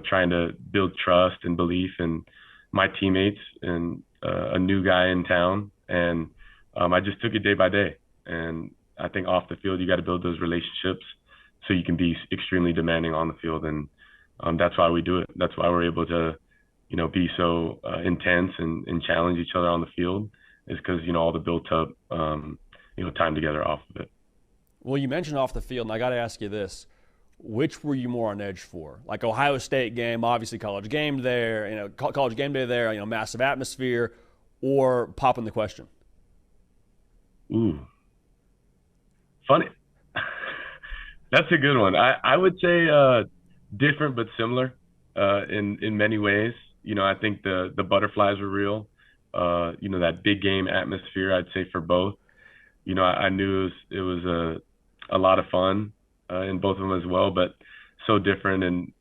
Trying to build trust and belief in my teammates and a new guy in town. And I just took it day by day. And I think off the field, you got to build those relationships so you can be extremely demanding on the field. And that's why we do it. That's why we're able to be so intense and challenge each other on the field, is because, all the built up, time together off of it. Well, you mentioned off the field, and I got to ask you this. Which were you more on edge for? Like Ohio State game, obviously college game there, college game day there, massive atmosphere, or popping the question? Ooh. Funny. That's a good one. I would say different but similar in many ways. I think the butterflies were real. That big game atmosphere, I'd say for both. I knew it was a lot of fun in both of them as well, but so different and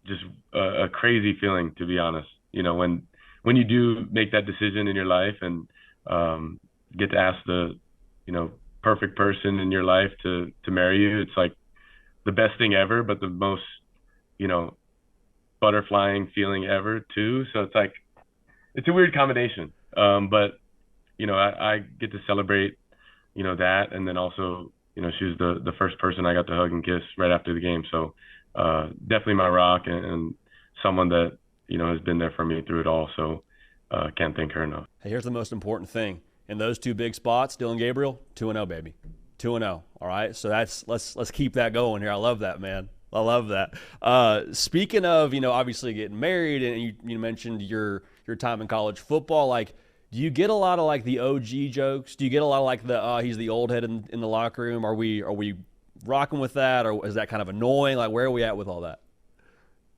just a crazy feeling, to be honest. When you do make that decision in your life and get to ask the perfect person in your life to marry you, it's like the best thing ever, but the most butterflying feeling ever too. So it's like it's a weird combination. But I get to celebrate that, and then also she was the first person I got to hug and kiss right after the game. So definitely my rock and someone that has been there for me through it all. So can't thank her enough. Hey, here's the most important thing. In those two big spots, Dillon Gabriel, 2-0, baby. 2-0. All right. So let's keep that going here. I love that, man. I love that. Speaking of, obviously getting married, and you mentioned your time in college football, like, do you get a lot of like the OG jokes? Do you get a lot of like the he's the old head in the locker room? Are we rocking with that, or is that kind of annoying? Like, where are we at with all that?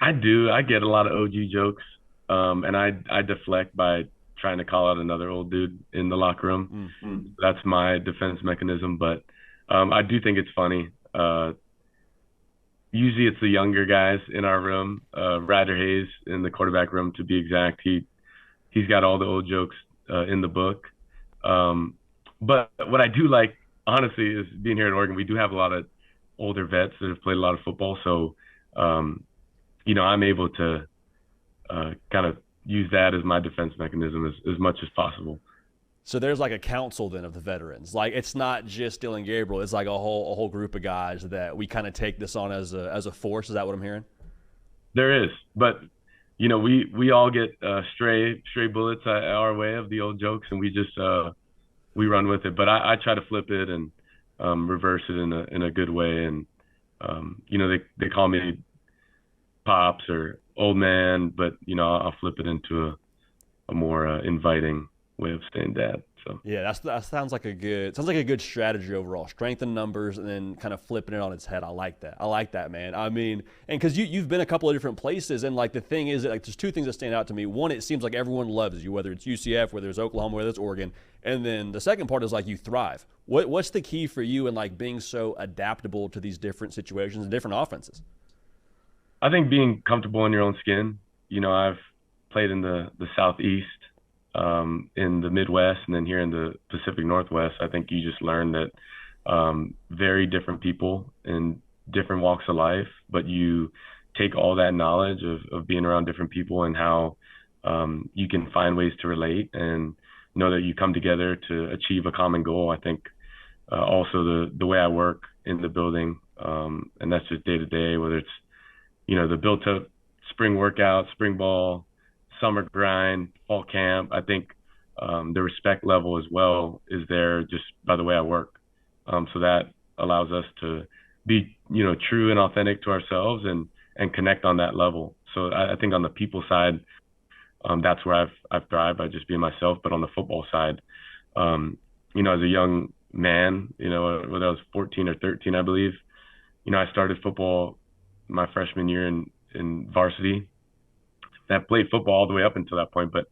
I do. I get a lot of OG jokes, and I deflect by trying to call out another old dude in the locker room. Mm-hmm. That's my defense mechanism. But I do think it's funny. Usually it's the younger guys in our room. Ryder Hayes in the quarterback room, to be exact. He's got all the old jokes in the book. But what I do like, honestly, is being here at Oregon, we do have a lot of older vets that have played a lot of football. So, I'm able to kind of use that as my defense mechanism as much as possible. So there's like a council then of the veterans. Like, it's not just Dillon Gabriel. It's like a whole group of guys that we kind of take this on as a force. Is that what I'm hearing? There is, but we all get stray bullets our way of the old jokes, and we just we run with it. But I try to flip it and reverse it in a good way. And they call me Pops or Old Man, but I'll flip it into a more inviting way of saying Dad. So yeah, that sounds like a good strategy overall. Strength in numbers and then kind of flipping it on its head. I like that, man. I mean, and because you've been a couple of different places, and like the thing is that like there's two things that stand out to me. One, it seems like everyone loves you, whether it's UCF, whether it's Oklahoma, whether it's Oregon, and then the second part is like you thrive. What's the key for you in like being so adaptable to these different situations and different offenses? I think being comfortable in your own skin. I've played in the Southeast, in the Midwest, and then here in the Pacific Northwest. I think you just learn that very different people in different walks of life, but you take all that knowledge of being around different people and how you can find ways to relate and know that you come together to achieve a common goal. I think also the way I work in the building, and that's just day to day, whether it's the built up spring workout, spring ball, summer grind, fall camp. I think the respect level as well is there just by the way I work. So that allows us to be, true and authentic to ourselves and connect on that level. So I think on the people side, that's where I've thrived by just being myself. But on the football side, as a young man, when I was 14 or 13, I believe, I started football my freshman year in varsity. I played football all the way up until that point, but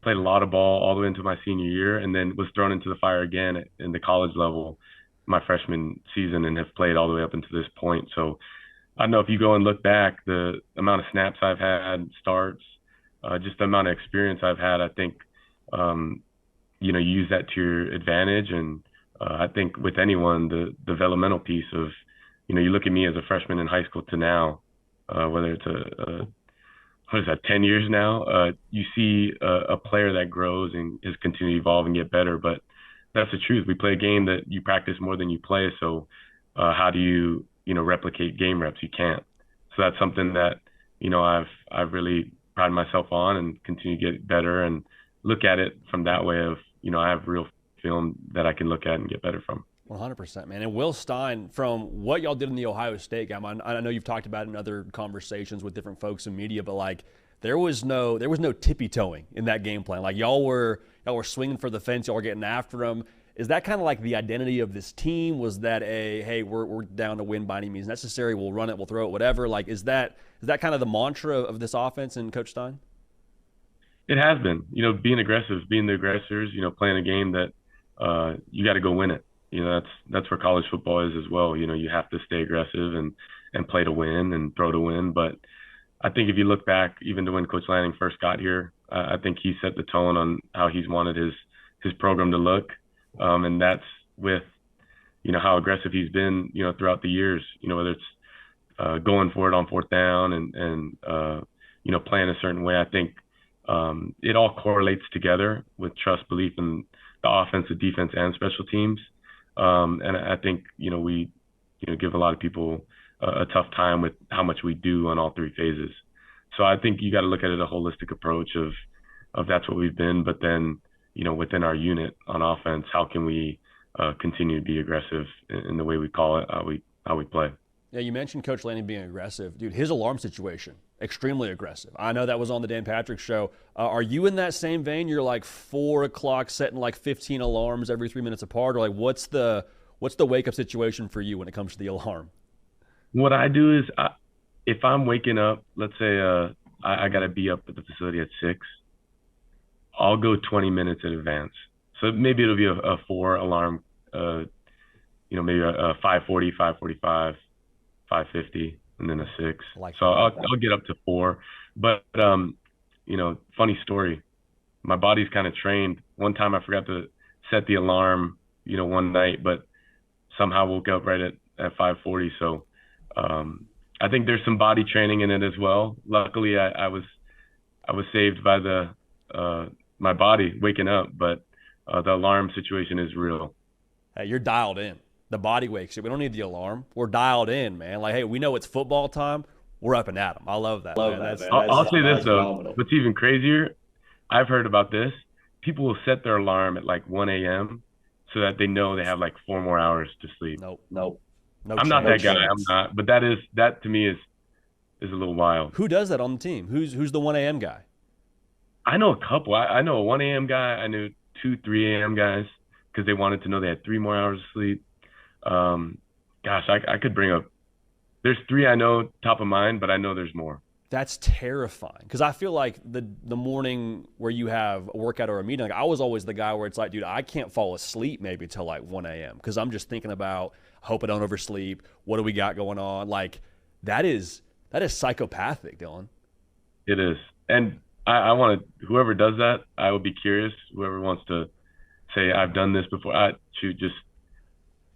played a lot of ball all the way into my senior year, and then was thrown into the fire again in the college level my freshman season, and have played all the way up until this point. So I don't know, if you go and look back, the amount of snaps I've had, starts, just the amount of experience I've had, I think, you use that to your advantage. And I think with anyone, the developmental piece of, you look at me as a freshman in high school to now, whether it's 10 years now, you see a player that grows and is continuing to evolve and get better. But that's the truth. We play a game that you practice more than you play. So how do you, replicate game reps? You can't. So that's something that, I've really prided myself on and continue to get better and look at it from that way of, I have real film that I can look at and get better from. 100%, man. And Will Stein, from what y'all did in the Ohio State game, I know you've talked about it in other conversations with different folks in media, but like there was no tippy-toeing in that game plan. Like y'all were swinging for the fence, y'all were getting after them. Is that kind of like the identity of this team? Was that hey, we're down to win by any means necessary, we'll run it, we'll throw it, whatever? Like is that kind of the mantra of this offense and Coach Stein? It has been, being aggressive, being the aggressors, playing a game that you got to go win it. That's where college football is as well. You have to stay aggressive and play to win and throw to win. But I think if you look back, even to when Coach Lanning first got here, I think he set the tone on how he's wanted his program to look. And that's with, how aggressive he's been, throughout the years, whether it's going for it on fourth down and playing a certain way. I think it all correlates together with trust, belief in the offense, the defense, and special teams. And I think, we, give a lot of people a tough time with how much we do on all three phases. So I think you got to look at it a holistic approach of that's what we've been, but then, within our unit on offense, how can we continue to be aggressive in the way we call it, how we play. Yeah, you mentioned Coach Lanning being aggressive. Dude, his alarm situation, extremely aggressive. I know that was on the Dan Patrick show. Are you in that same vein? You're like 4 o'clock setting like 15 alarms every 3 minutes apart? Or like what's the wake-up situation for you when it comes to the alarm? What I do is if I'm waking up, let's say I got to be up at the facility at 6, I'll go 20 minutes in advance. So maybe it'll be a 4 alarm, maybe a 5:40, 5:45, 5:50, and then a 6. So I'll get up to 4. But, funny story. My body's kind of trained. One time I forgot to set the alarm, one night, but somehow woke up right at 5:40. So I think there's some body training in it as well. Luckily, I was saved by my body waking up, but the alarm situation is real. Hey, you're dialed in. The body wakes you. We don't need the alarm. We're dialed in, man. Like, hey, we know it's football time. We're up and at 'em. I love that. I'll say this, though. Phenomenal. What's even crazier, I've heard about this. People will set their alarm at like 1 a.m. so that they know they have like 4 more hours to sleep. Nope. I'm not that guy. I'm not. But that to me is a little wild. Who does that on the team? Who's the 1 a.m. guy? I know a couple. I know a 1 a.m. guy. I knew 2, 3 a.m. guys because they wanted to know they had 3 more hours of sleep. I could bring up. There's 3 I know top of mind, but I know there's more. That's terrifying because I feel like the morning where you have a workout or a meeting, like I was always the guy where it's like, dude, I can't fall asleep maybe till like 1 a.m. because I'm just thinking about, hope I don't oversleep. What do we got going on? Like that is psychopathic, Dillon. It is, and I want to. Whoever does that, I would be curious. Whoever wants to say I've done this before, I should just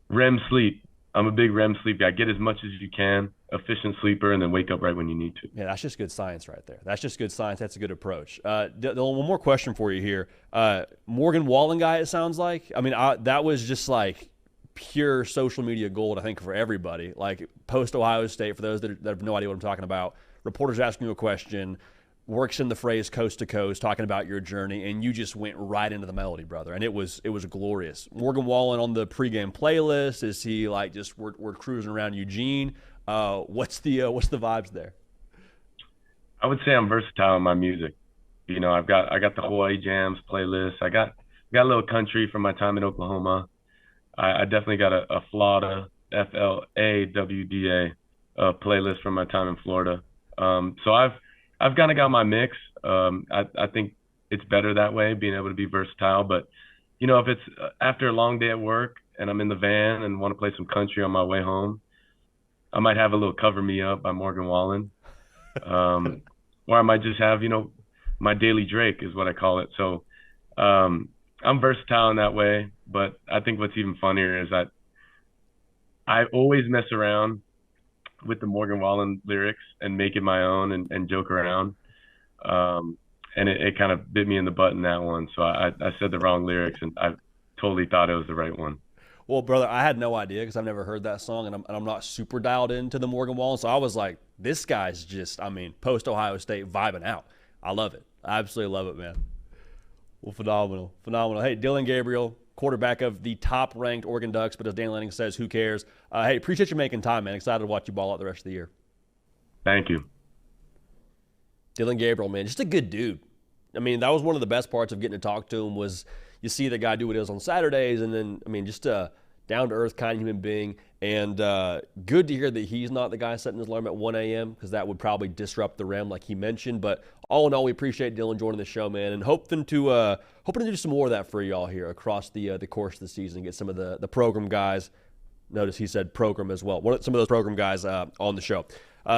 REM sleep. I'm a big REM sleep guy. Get as much as you can, efficient sleeper, and then wake up right when you need to. Yeah, that's just good science right there. That's just good science. That's a good approach. Dylan, one more question for you here. Morgan Wallen guy, it sounds like. I mean, that was just like pure social media gold, I think, for everybody. Like post Ohio State, for those that have no idea what I'm talking about, reporters asking you a question, works in the phrase coast to coast, talking about your journey, and you just went right into the melody, brother, and it was glorious. Morgan Wallen on the pregame playlist. Is he like just we're cruising around Eugene? What's the vibes there? I would say I'm versatile in my music. You know, I got the Hawaii Jams playlist. I got a little country from my time in Oklahoma. I definitely got a Flawda, FLAWDA playlist from my time in Florida. So I've kind of got my mix. I think it's better that way, being able to be versatile. But, you know, if it's after a long day at work and I'm in the van and want to play some country on my way home, I might have a little Cover Me Up by Morgan Wallen. Or I might just have, you know, my daily Drake is what I call it. So I'm versatile in that way. But I think what's even funnier is that I always mess around with the Morgan Wallen lyrics and make it my own and joke around. And it kind of bit me in the butt in that one. So I said the wrong lyrics, and I totally thought it was the right one. Well, brother, I had no idea because I've never heard that song, and I'm not super dialed into the Morgan Wallen. So I was like, this guy's just, post-Ohio State vibing out. I love it. I absolutely love it, man. Well, phenomenal. Hey, Dillon Gabriel, quarterback of the top-ranked Oregon Ducks, but as Dan Lanning says, who cares? Hey, appreciate you making time, man. Excited to watch you ball out the rest of the year. Thank you. Dillon Gabriel, man, just a good dude. I mean, that was one of the best parts of getting to talk to him was you see the guy do what he does on Saturdays, and then, just a down-to-earth kind of human being. And good to hear that he's not the guy setting his alarm at 1 a.m. because that would probably disrupt the REM like he mentioned. But all in all, we appreciate Dillon joining the show, man, and hoping to do some more of that for y'all here across the course of the season, get some of the program guys. Notice he said program as well. Some of those program guys on the show.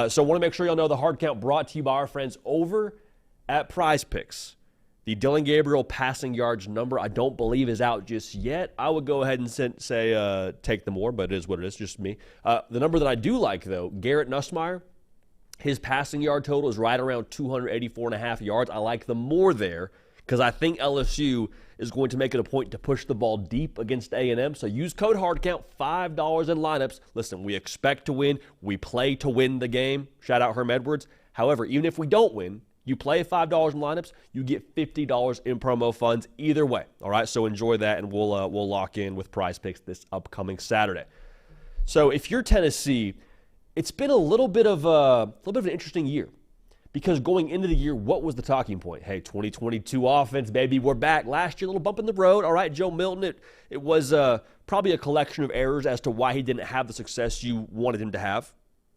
So I want to make sure y'all know the hard count brought to you by our friends over at Prize Picks. The Dillon Gabriel passing yards number I don't believe is out just yet. I would go ahead and say take the more, but it is what it is, just me. The number that I do like, though, Garrett Nussmeier, his passing yard total is right around 284.5 yards. I like the more there because I think LSU is going to make it a point to push the ball deep against A&M. So use code HARDCOUNT, $5 in lineups. Listen, we expect to win. We play to win the game. Shout out Herm Edwards. However, even if we don't win, you play $5 in lineups, you get $50 in promo funds either way. All right, so enjoy that, and we'll lock in with Prize Picks this upcoming Saturday. So if you're Tennessee, it's been a little bit of an interesting year because going into the year, what was the talking point? Hey, 2022 offense, baby, we're back. Last year, a little bump in the road. All right, Joe Milton, it was probably a collection of errors as to why he didn't have the success you wanted him to have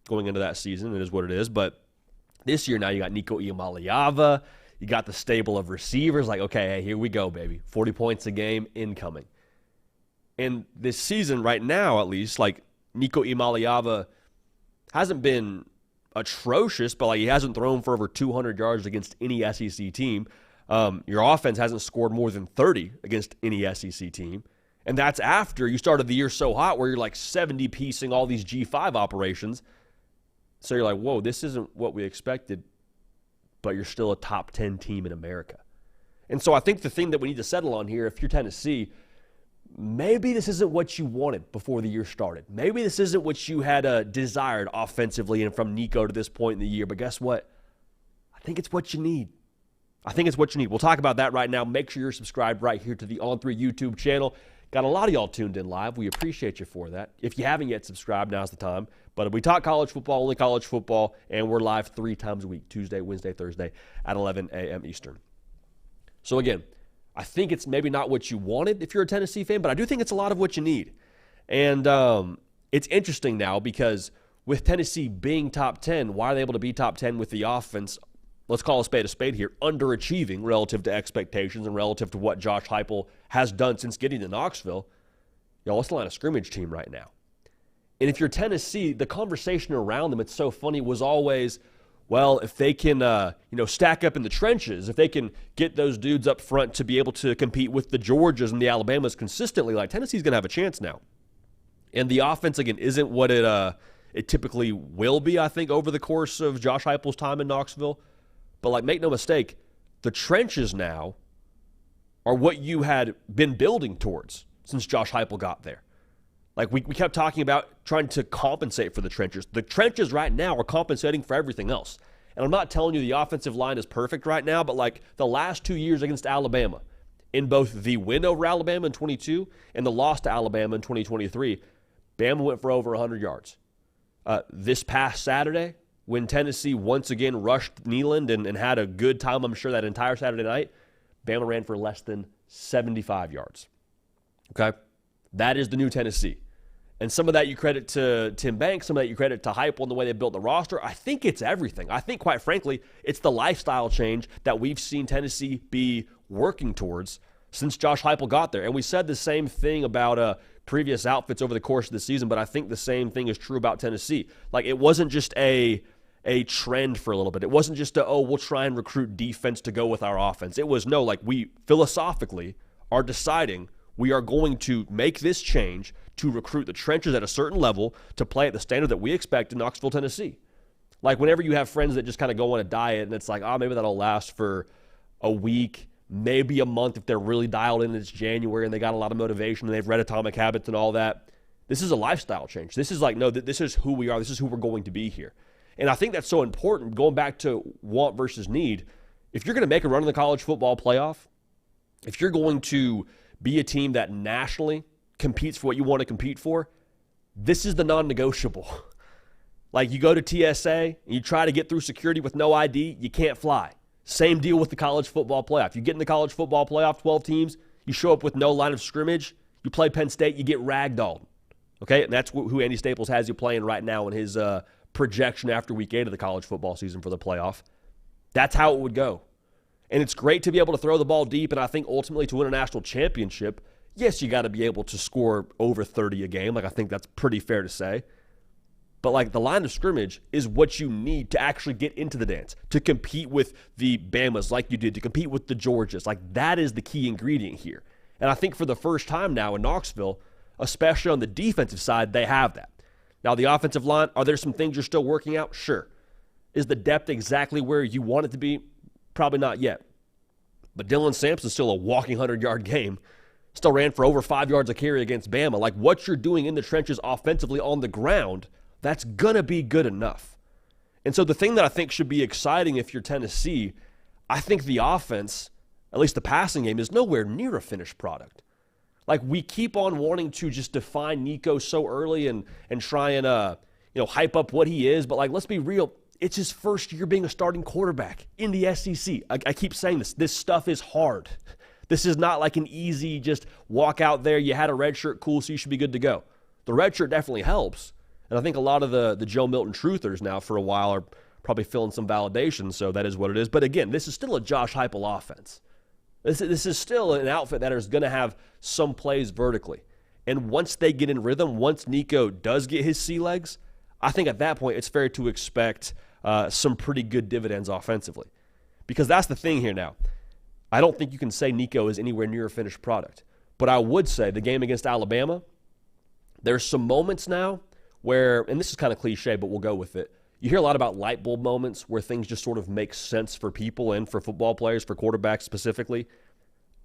going into that season. It is what it is, but this year now you got Nico Iamaleava. You got the stable of receivers. Like, okay, hey, here we go, baby. 40 points a game incoming. And this season right now, at least, like Nico Iamaleava hasn't been atrocious, but like he hasn't thrown for over 200 yards against any SEC team. Your offense hasn't scored more than 30 against any SEC team. And that's after you started the year so hot where you're like 70-piecing all these G5 operations. So you're like, whoa, this isn't what we expected, but you're still a top 10 team in America. And so I think the thing that we need to settle on here, if you're Tennessee, maybe this isn't what you wanted before the year started. Maybe this isn't what you had desired offensively and from Nico to this point in the year. But guess what? I think it's what you need. We'll talk about that right now. Make sure you're subscribed right here to the On3 YouTube channel. Got a lot of y'all tuned in live. We appreciate you for that. If you haven't yet subscribed, now's the time. But we talk college football, only college football, and we're live 3 times a week, Tuesday, Wednesday, Thursday at 11 a.m. Eastern. So again, I think it's maybe not what you wanted if you're a Tennessee fan, but I do think it's a lot of what you need. And it's interesting now because with Tennessee being top 10, why are they able to be top 10 with the offense, let's call a spade here, underachieving relative to expectations and relative to what Josh Heupel has done since getting to Knoxville? Y'all, it's the line of scrimmage team right now. And if you're Tennessee, the conversation around them, it's so funny, was always, well, if they can, stack up in the trenches, if they can get those dudes up front to be able to compete with the Georgias and the Alabamas consistently, like Tennessee's going to have a chance now. And the offense, again, isn't what it typically will be, I think, over the course of Josh Heupel's time in Knoxville. But, like, make no mistake, the trenches now are what you had been building towards since Josh Heupel got there. Like, we kept talking about trying to compensate for the trenches. The trenches right now are compensating for everything else. And I'm not telling you the offensive line is perfect right now, but like the last 2 years against Alabama, in both the win over Alabama in 22 and the loss to Alabama in 2023, Bama went for over 100 yards. This past Saturday, when Tennessee once again rushed Neyland and had a good time, I'm sure, that entire Saturday night, Bama ran for less than 75 yards. Okay? That is the new Tennessee. And some of that you credit to Tim Banks, some of that you credit to Heupel and the way they built the roster. I think it's everything. I think, quite frankly, it's the lifestyle change that we've seen Tennessee be working towards since Josh Heupel got there. And we said the same thing about previous outfits over the course of the season, but I think the same thing is true about Tennessee. Like, it wasn't just a trend for a little bit. It wasn't just we'll try and recruit defense to go with our offense. It was, no, like, we philosophically are deciding we are going to make this change to recruit the trenches at a certain level to play at the standard that we expect in Knoxville, Tennessee. Like, whenever you have friends that just kind of go on a diet and it's like, maybe that'll last for a week, maybe a month if they're really dialed in, it's January and they got a lot of motivation and they've read Atomic Habits and all that. This is a lifestyle change. This is like, no, this is who we are. This is who we're going to be here. And I think that's so important, going back to want versus need. If you're going to make a run in the college football playoff, if you're going to be a team that nationally competes for what you want to compete for, this is the non-negotiable. Like, you go to TSA and you try to get through security with no ID, you can't fly. Same deal with the college football playoff. You get in the college football playoff, 12 teams, you show up with no line of scrimmage, you play Penn State, you get ragdolled. Okay? And that's who Andy Staples has you playing right now in his projection after week 8 of the college football season for the playoff. That's how it would go. And it's great to be able to throw the ball deep, and I think ultimately to win a national championship, yes, you got to be able to score over 30 a game. Like, I think that's pretty fair to say. But, like, the line of scrimmage is what you need to actually get into the dance, to compete with the Bamas like you did, to compete with the Georgias. Like, that is the key ingredient here. And I think for the first time now in Knoxville, especially on the defensive side, they have that. Now, the offensive line, are there some things you're still working out? Sure. Is the depth exactly where you want it to be? Probably not yet. But Dylan Sampson's still a walking 100-yard game. Still ran for over 5 yards a carry against Bama. Like, what you're doing in the trenches offensively on the ground, that's going to be good enough. And so the thing that I think should be exciting if you're Tennessee, I think the offense, at least the passing game, is nowhere near a finished product. Like, we keep on wanting to just define Nico so early and try and hype up what he is. But, like, let's be real. It's his first year being a starting quarterback in the SEC. I keep saying this. This stuff is hard. This is not like an easy just walk out there. You had a red shirt, cool, so you should be good to go. The red shirt definitely helps. And I think a lot of the Joe Milton truthers now for a while are probably feeling some validation, so that is what it is. But again, this is still a Josh Heupel offense. This is still an outfit that is going to have some plays vertically. And once they get in rhythm, once Nico does get his sea legs, I think at that point it's fair to expect some pretty good dividends offensively. Because that's the thing here now. I don't think you can say Nico is anywhere near a finished product. But I would say the game against Alabama, there's some moments now where, and this is kind of cliche, but we'll go with it. You hear a lot about light bulb moments where things just sort of make sense for people and for football players, for quarterbacks specifically.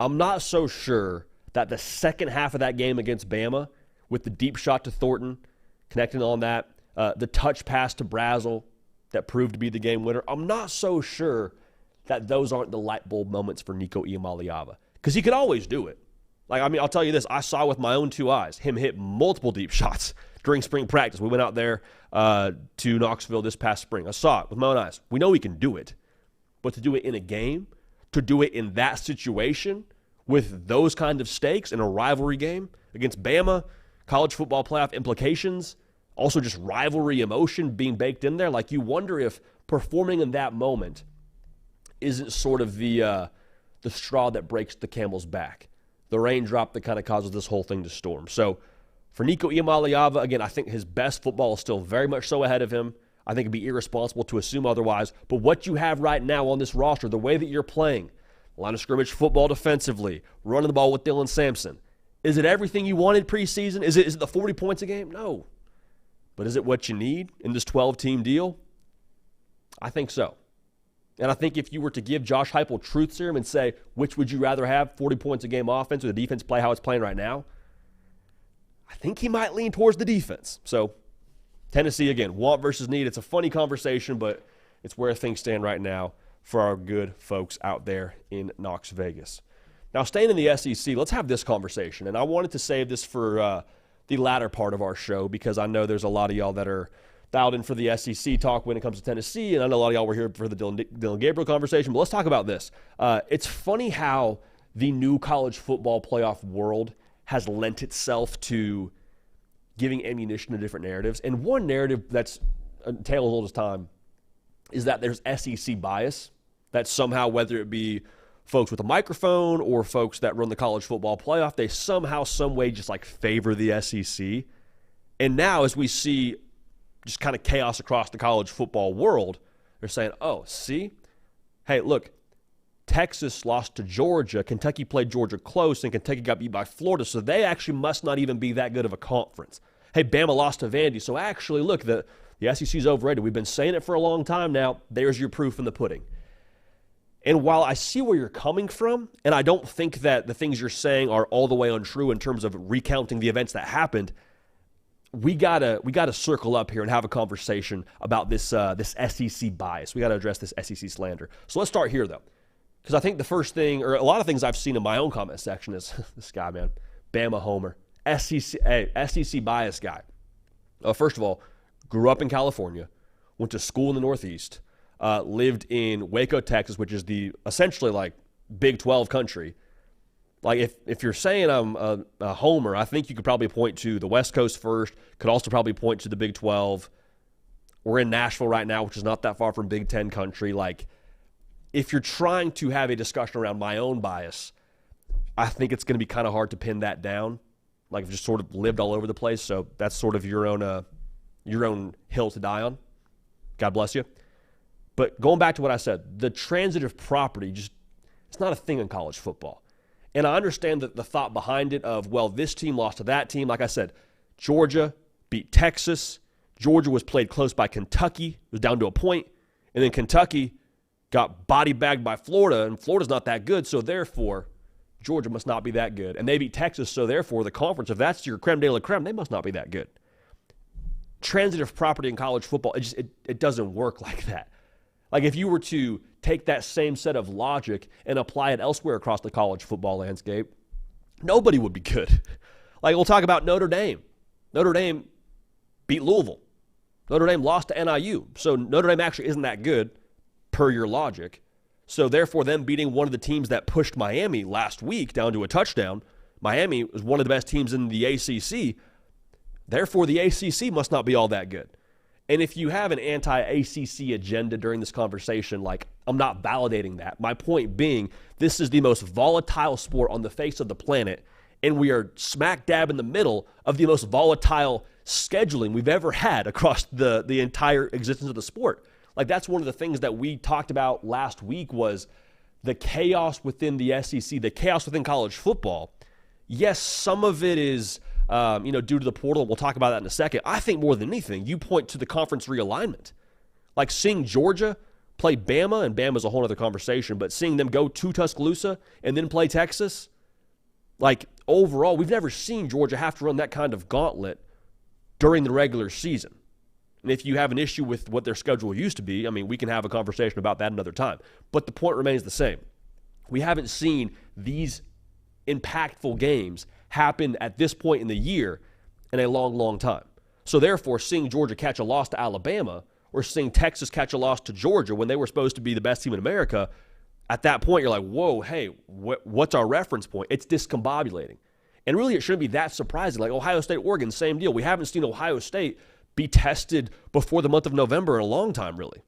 I'm not so sure that the second half of that game against Bama, with the deep shot to Thornton, connecting on that, the touch pass to Brazel that proved to be the game winner, I'm not so sure that those aren't the light bulb moments for Nico Iamaleava. Because he could always do it. Like, I mean, I'll tell you this. I saw with my own 2 eyes him hit multiple deep shots during spring practice. We went out there to Knoxville this past spring. I saw it with my own eyes. We know he can do it. But to do it in a game, to do it in that situation with those kind of stakes in a rivalry game against Bama, college football playoff implications, also just rivalry emotion being baked in there, like, you wonder if performing in that moment isn't sort of the straw that breaks the camel's back, the raindrop that kind of causes this whole thing to storm. So for Nico Iamaleava, again, I think his best football is still very much so ahead of him. I think it'd be irresponsible to assume otherwise. But what you have right now on this roster, the way that you're playing, line of scrimmage football defensively, running the ball with Dylan Sampson, is it everything you wanted preseason? Is it the 40 points a game? No. But is it what you need in this 12-team deal? I think so. And I think if you were to give Josh Heupel truth serum and say, which would you rather have, 40 points a game offense or the defense play how it's playing right now, I think he might lean towards the defense. So Tennessee, again, want versus need. It's a funny conversation, but It's where things stand right now for our good folks out there in Knox Vegas. Now, staying in the SEC, let's have this conversation. And I wanted to save this for the latter part of our show because I know there's a lot of y'all that are dialed in for the SEC talk when it comes to Tennessee, and I know a lot of y'all were here for the Dillon Gabriel conversation, but let's talk about this. It's funny how the new college football playoff world has lent itself to giving ammunition to different narratives. And one narrative that's a tale as old as time is that there's SEC bias, that somehow, whether it be folks with a microphone or folks that run the college football playoff, they somehow, some way just like favor the SEC. And now as we see just kind of chaos across the college football world, they're saying, oh, see? Hey, look, Texas lost to Georgia, Kentucky played Georgia close, and Kentucky got beat by Florida, so they actually must not even be that good of a conference. Hey, Bama lost to Vandy, so actually, look, the SEC's overrated. We've been saying it for a long time now. There's your proof in the pudding. And while I see where you're coming from, and I don't think that the things you're saying are all the way untrue in terms of recounting the events that happened, we gotta circle up here and have a conversation about this SEC bias. We gotta address this SEC slander. So let's start here though, because I think the first thing, or a lot of things I've seen in my own comment section is this guy, man, Bama homer, SEC bias guy. First of all, grew up in California, went to school in the Northeast, lived in Waco, Texas, which is the essentially like Big 12 country. Like if you're saying I'm a homer, I think you could probably point to the West Coast first, could also probably point to the Big 12. We're in Nashville right now, which is not that far from Big 10 country. Like if you're trying to have a discussion around my own bias, I think it's going to be kind of hard to pin that down. Like I've just sort of lived all over the place, so that's sort of your own hill to die on. God bless you. But going back to what I said, the transitive property it's not a thing in college football. And I understand that the thought behind it of, well, this team lost to that team. Like I said, Georgia beat Texas. Georgia was played close by Kentucky. It was down to a point. And then Kentucky got body bagged by Florida, and Florida's not that good, so therefore Georgia must not be that good. And they beat Texas, so therefore the conference, if that's your creme de la creme, they must not be that good. Transitive property in college football, it doesn't work like that. Like if you were to take that same set of logic and apply it elsewhere across the college football landscape, nobody would be good. Like we'll talk about Notre Dame. Notre Dame beat Louisville. Notre Dame lost to NIU. So Notre Dame actually isn't that good per your logic. So therefore them beating one of the teams that pushed Miami last week down to a touchdown, Miami was one of the best teams in the ACC. Therefore the ACC must not be all that good. And if you have an anti-ACC agenda during this conversation, like, I'm not validating that. My point being, this is the most volatile sport on the face of the planet, and we are smack dab in the middle of the most volatile scheduling we've ever had across the entire existence of the sport. Like, that's one of the things that we talked about last week was the chaos within the SEC, the chaos within college football. Yes, some of it is due to the portal. We'll talk about that in a second. I think more than anything, you point to the conference realignment. Like seeing Georgia play Bama, and Bama's a whole other conversation, but seeing them go to Tuscaloosa and then play Texas, like overall, we've never seen Georgia have to run that kind of gauntlet during the regular season. And if you have an issue with what their schedule used to be, I mean, we can have a conversation about that another time. But the point remains the same. We haven't seen these impactful games happen at this point in the year in a long, long time. So therefore, seeing Georgia catch a loss to Alabama or seeing Texas catch a loss to Georgia when they were supposed to be the best team in America, at that point you're like, whoa, hey, what's our reference point? It's discombobulating. And really it shouldn't be that surprising. Like Ohio State, Oregon, same deal. We haven't seen Ohio State be tested before the month of November in a long time, really.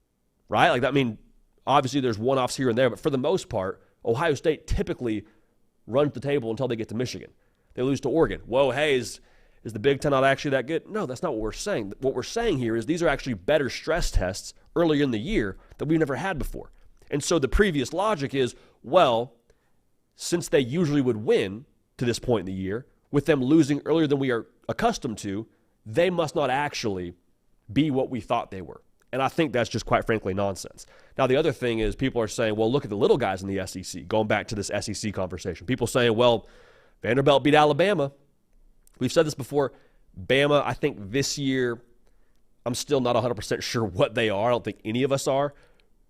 Right? Like, I mean, obviously there's one-offs here and there, but for the most part, Ohio State typically runs the table until they get to Michigan. They lose to Oregon. Whoa, hey, is the Big Ten not actually that good? No, that's not what we're saying. What we're saying here is these are actually better stress tests earlier in the year that we've never had before. And so the previous logic is, well, since they usually would win to this point in the year, with them losing earlier than we are accustomed to, they must not actually be what we thought they were. And I think that's just quite frankly nonsense. Now, the other thing is people are saying, well, look at the little guys in the SEC, going back to this SEC conversation. People saying, well, Vanderbilt beat Alabama. We've said this before. Bama, I think this year, I'm still not 100% sure what they are. I don't think any of us are.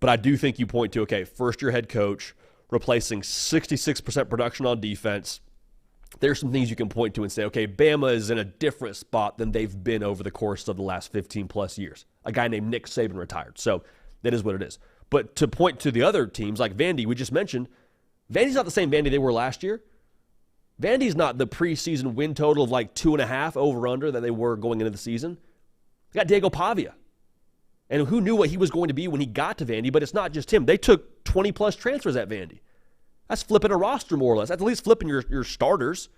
But I do think you point to, okay, first-year head coach, replacing 66% production on defense. There's some things you can point to and say, okay, Bama is in a different spot than they've been over the course of the last 15-plus years. A guy named Nick Saban retired. So that is what it is. But to point to the other teams, like Vandy, we just mentioned, Vandy's not the same Vandy they were last year. Vandy's not the preseason win total of like 2.5 over-under that they were going into the season. They got Diego Pavia. And who knew what he was going to be when he got to Vandy, but it's not just him. They took 20-plus transfers at Vandy. That's flipping a roster more or less. That's at least flipping your starters.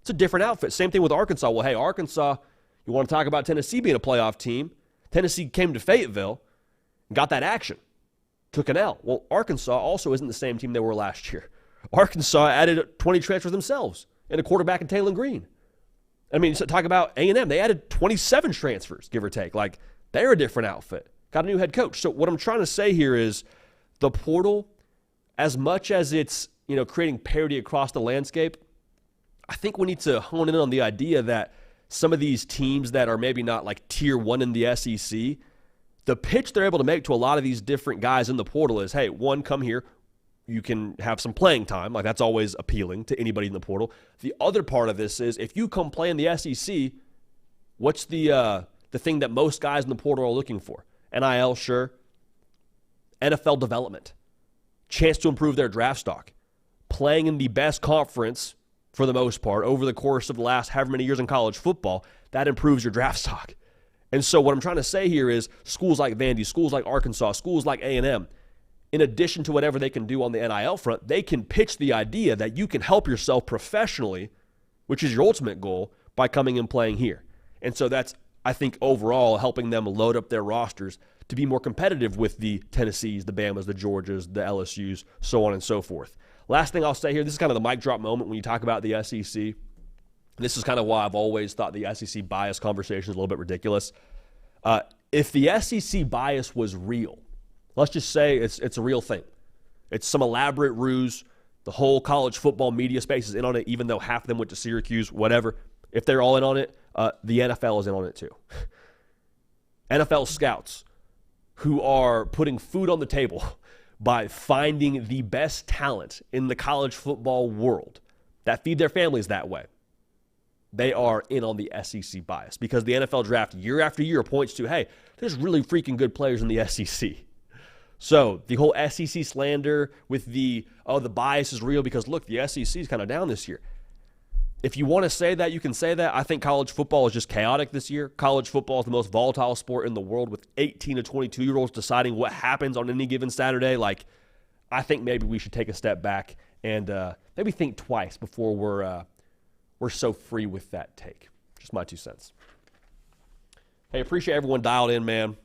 It's a different outfit. Same thing with Arkansas. Well, hey, Arkansas, you want to talk about Tennessee being a playoff team. Tennessee came to Fayetteville and got that action. Took an L. Well, Arkansas also isn't the same team they were last year. Arkansas added 20 transfers themselves and a quarterback in Taylor Green. I mean, so talk about A&M. They added 27 transfers, give or take. Like, they're a different outfit. Got a new head coach. So what I'm trying to say here is the portal, as much as it's, creating parity across the landscape, I think we need to hone in on the idea that some of these teams that are maybe not like tier 1 in the SEC, the pitch they're able to make to a lot of these different guys in the portal is, hey, one, come here. You can have some playing time. Like, that's always appealing to anybody in the portal. The other part of this is if you come play in the SEC, what's the thing that most guys in the portal are looking for? NIL, sure. NFL development. Chance to improve their draft stock. Playing in the best conference, for the most part, over the course of the last however many years in college football, that improves your draft stock. And so what I'm trying to say here is schools like Vandy, schools like Arkansas, schools like A&M, in addition to whatever they can do on the NIL front, they can pitch the idea that you can help yourself professionally, which is your ultimate goal, by coming and playing here. And so that's, I think, overall helping them load up their rosters to be more competitive with the Tennessees, the Bamas, the Georgias, the LSUs, so on and so forth. Last thing I'll say here, this is kind of the mic drop moment when you talk about the SEC. This is kind of why I've always thought the SEC bias conversation is a little bit ridiculous. If the SEC bias was real, let's just say it's a real thing. It's some elaborate ruse. The whole college football media space is in on it, even though half of them went to Syracuse, whatever. If they're all in on it, the NFL is in on it too. NFL scouts who are putting food on the table by finding the best talent in the college football world that feed their families that way. They are in on the SEC bias because the NFL draft year after year points to, hey, there's really freaking good players in the SEC. So the whole SEC slander with the bias is real because, look, the SEC is kind of down this year. If you want to say that, you can say that. I think college football is just chaotic this year. College football is the most volatile sport in the world with 18 to 22-year-olds deciding what happens on any given Saturday. Like, I think maybe we should take a step back and maybe think twice before we're so free with that take. Just my 2 cents. Hey, appreciate everyone dialed in, man.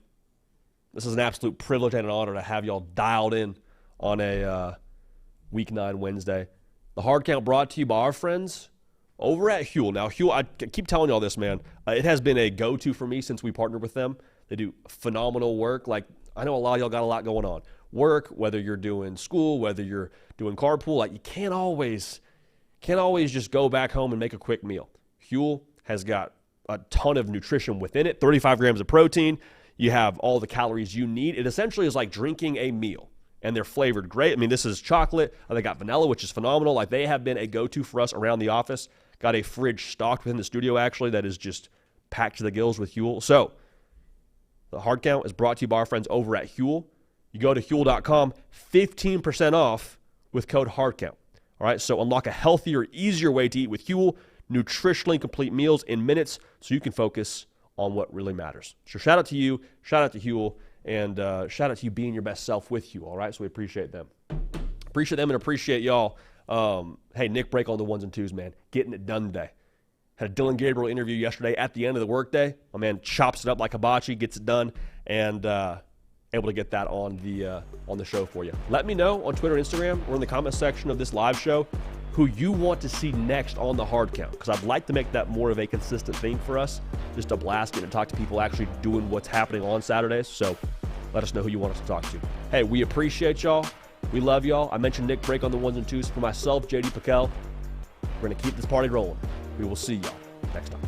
This is an absolute privilege and an honor to have y'all dialed in on a Week 9 Wednesday. The Hard Count brought to you by our friends over at Huel. Now, Huel, I keep telling y'all this, man. It has been a go-to for me since we partnered with them. They do phenomenal work. Like, I know a lot of y'all got a lot going on. Work, whether you're doing school, whether you're doing carpool, like you can't always just go back home and make a quick meal. Huel has got a ton of nutrition within it, 35 grams of protein. You have all the calories you need. It essentially is like drinking a meal, and they're flavored great. I mean, this is chocolate. They got vanilla, which is phenomenal. Like, they have been a go-to for us around the office. Got a fridge stocked within the studio, actually, that is just packed to the gills with Huel. So, the Hard Count is brought to you by our friends over at Huel. You go to Huel.com, 15% off with code HARDCOUNT. All right, so unlock a healthier, easier way to eat with Huel. Nutritionally complete meals in minutes so you can focus on what really matters. So shout out to you, shout out to Huel, and shout out to you being your best self with Huel, all right? So we appreciate them. Appreciate them and appreciate y'all. Hey, Nick Brake on the ones and twos, man. Getting it done today. Had a Dillon Gabriel interview yesterday at the end of the workday. My man chops it up like hibachi, gets it done, and able to get that on the show for you. Let me know on Twitter and Instagram or in the comment section of this live show who you want to see next on the Hard Count, because I'd like to make that more of a consistent thing for us. Just a blast getting to talk to people actually doing what's happening on Saturdays. So let us know who you want us to talk to. Hey, we appreciate y'all. We love y'all. I mentioned Nick Brake on the ones and twos. For myself, JD Piquel, we're going to keep this party rolling. We will see y'all next time.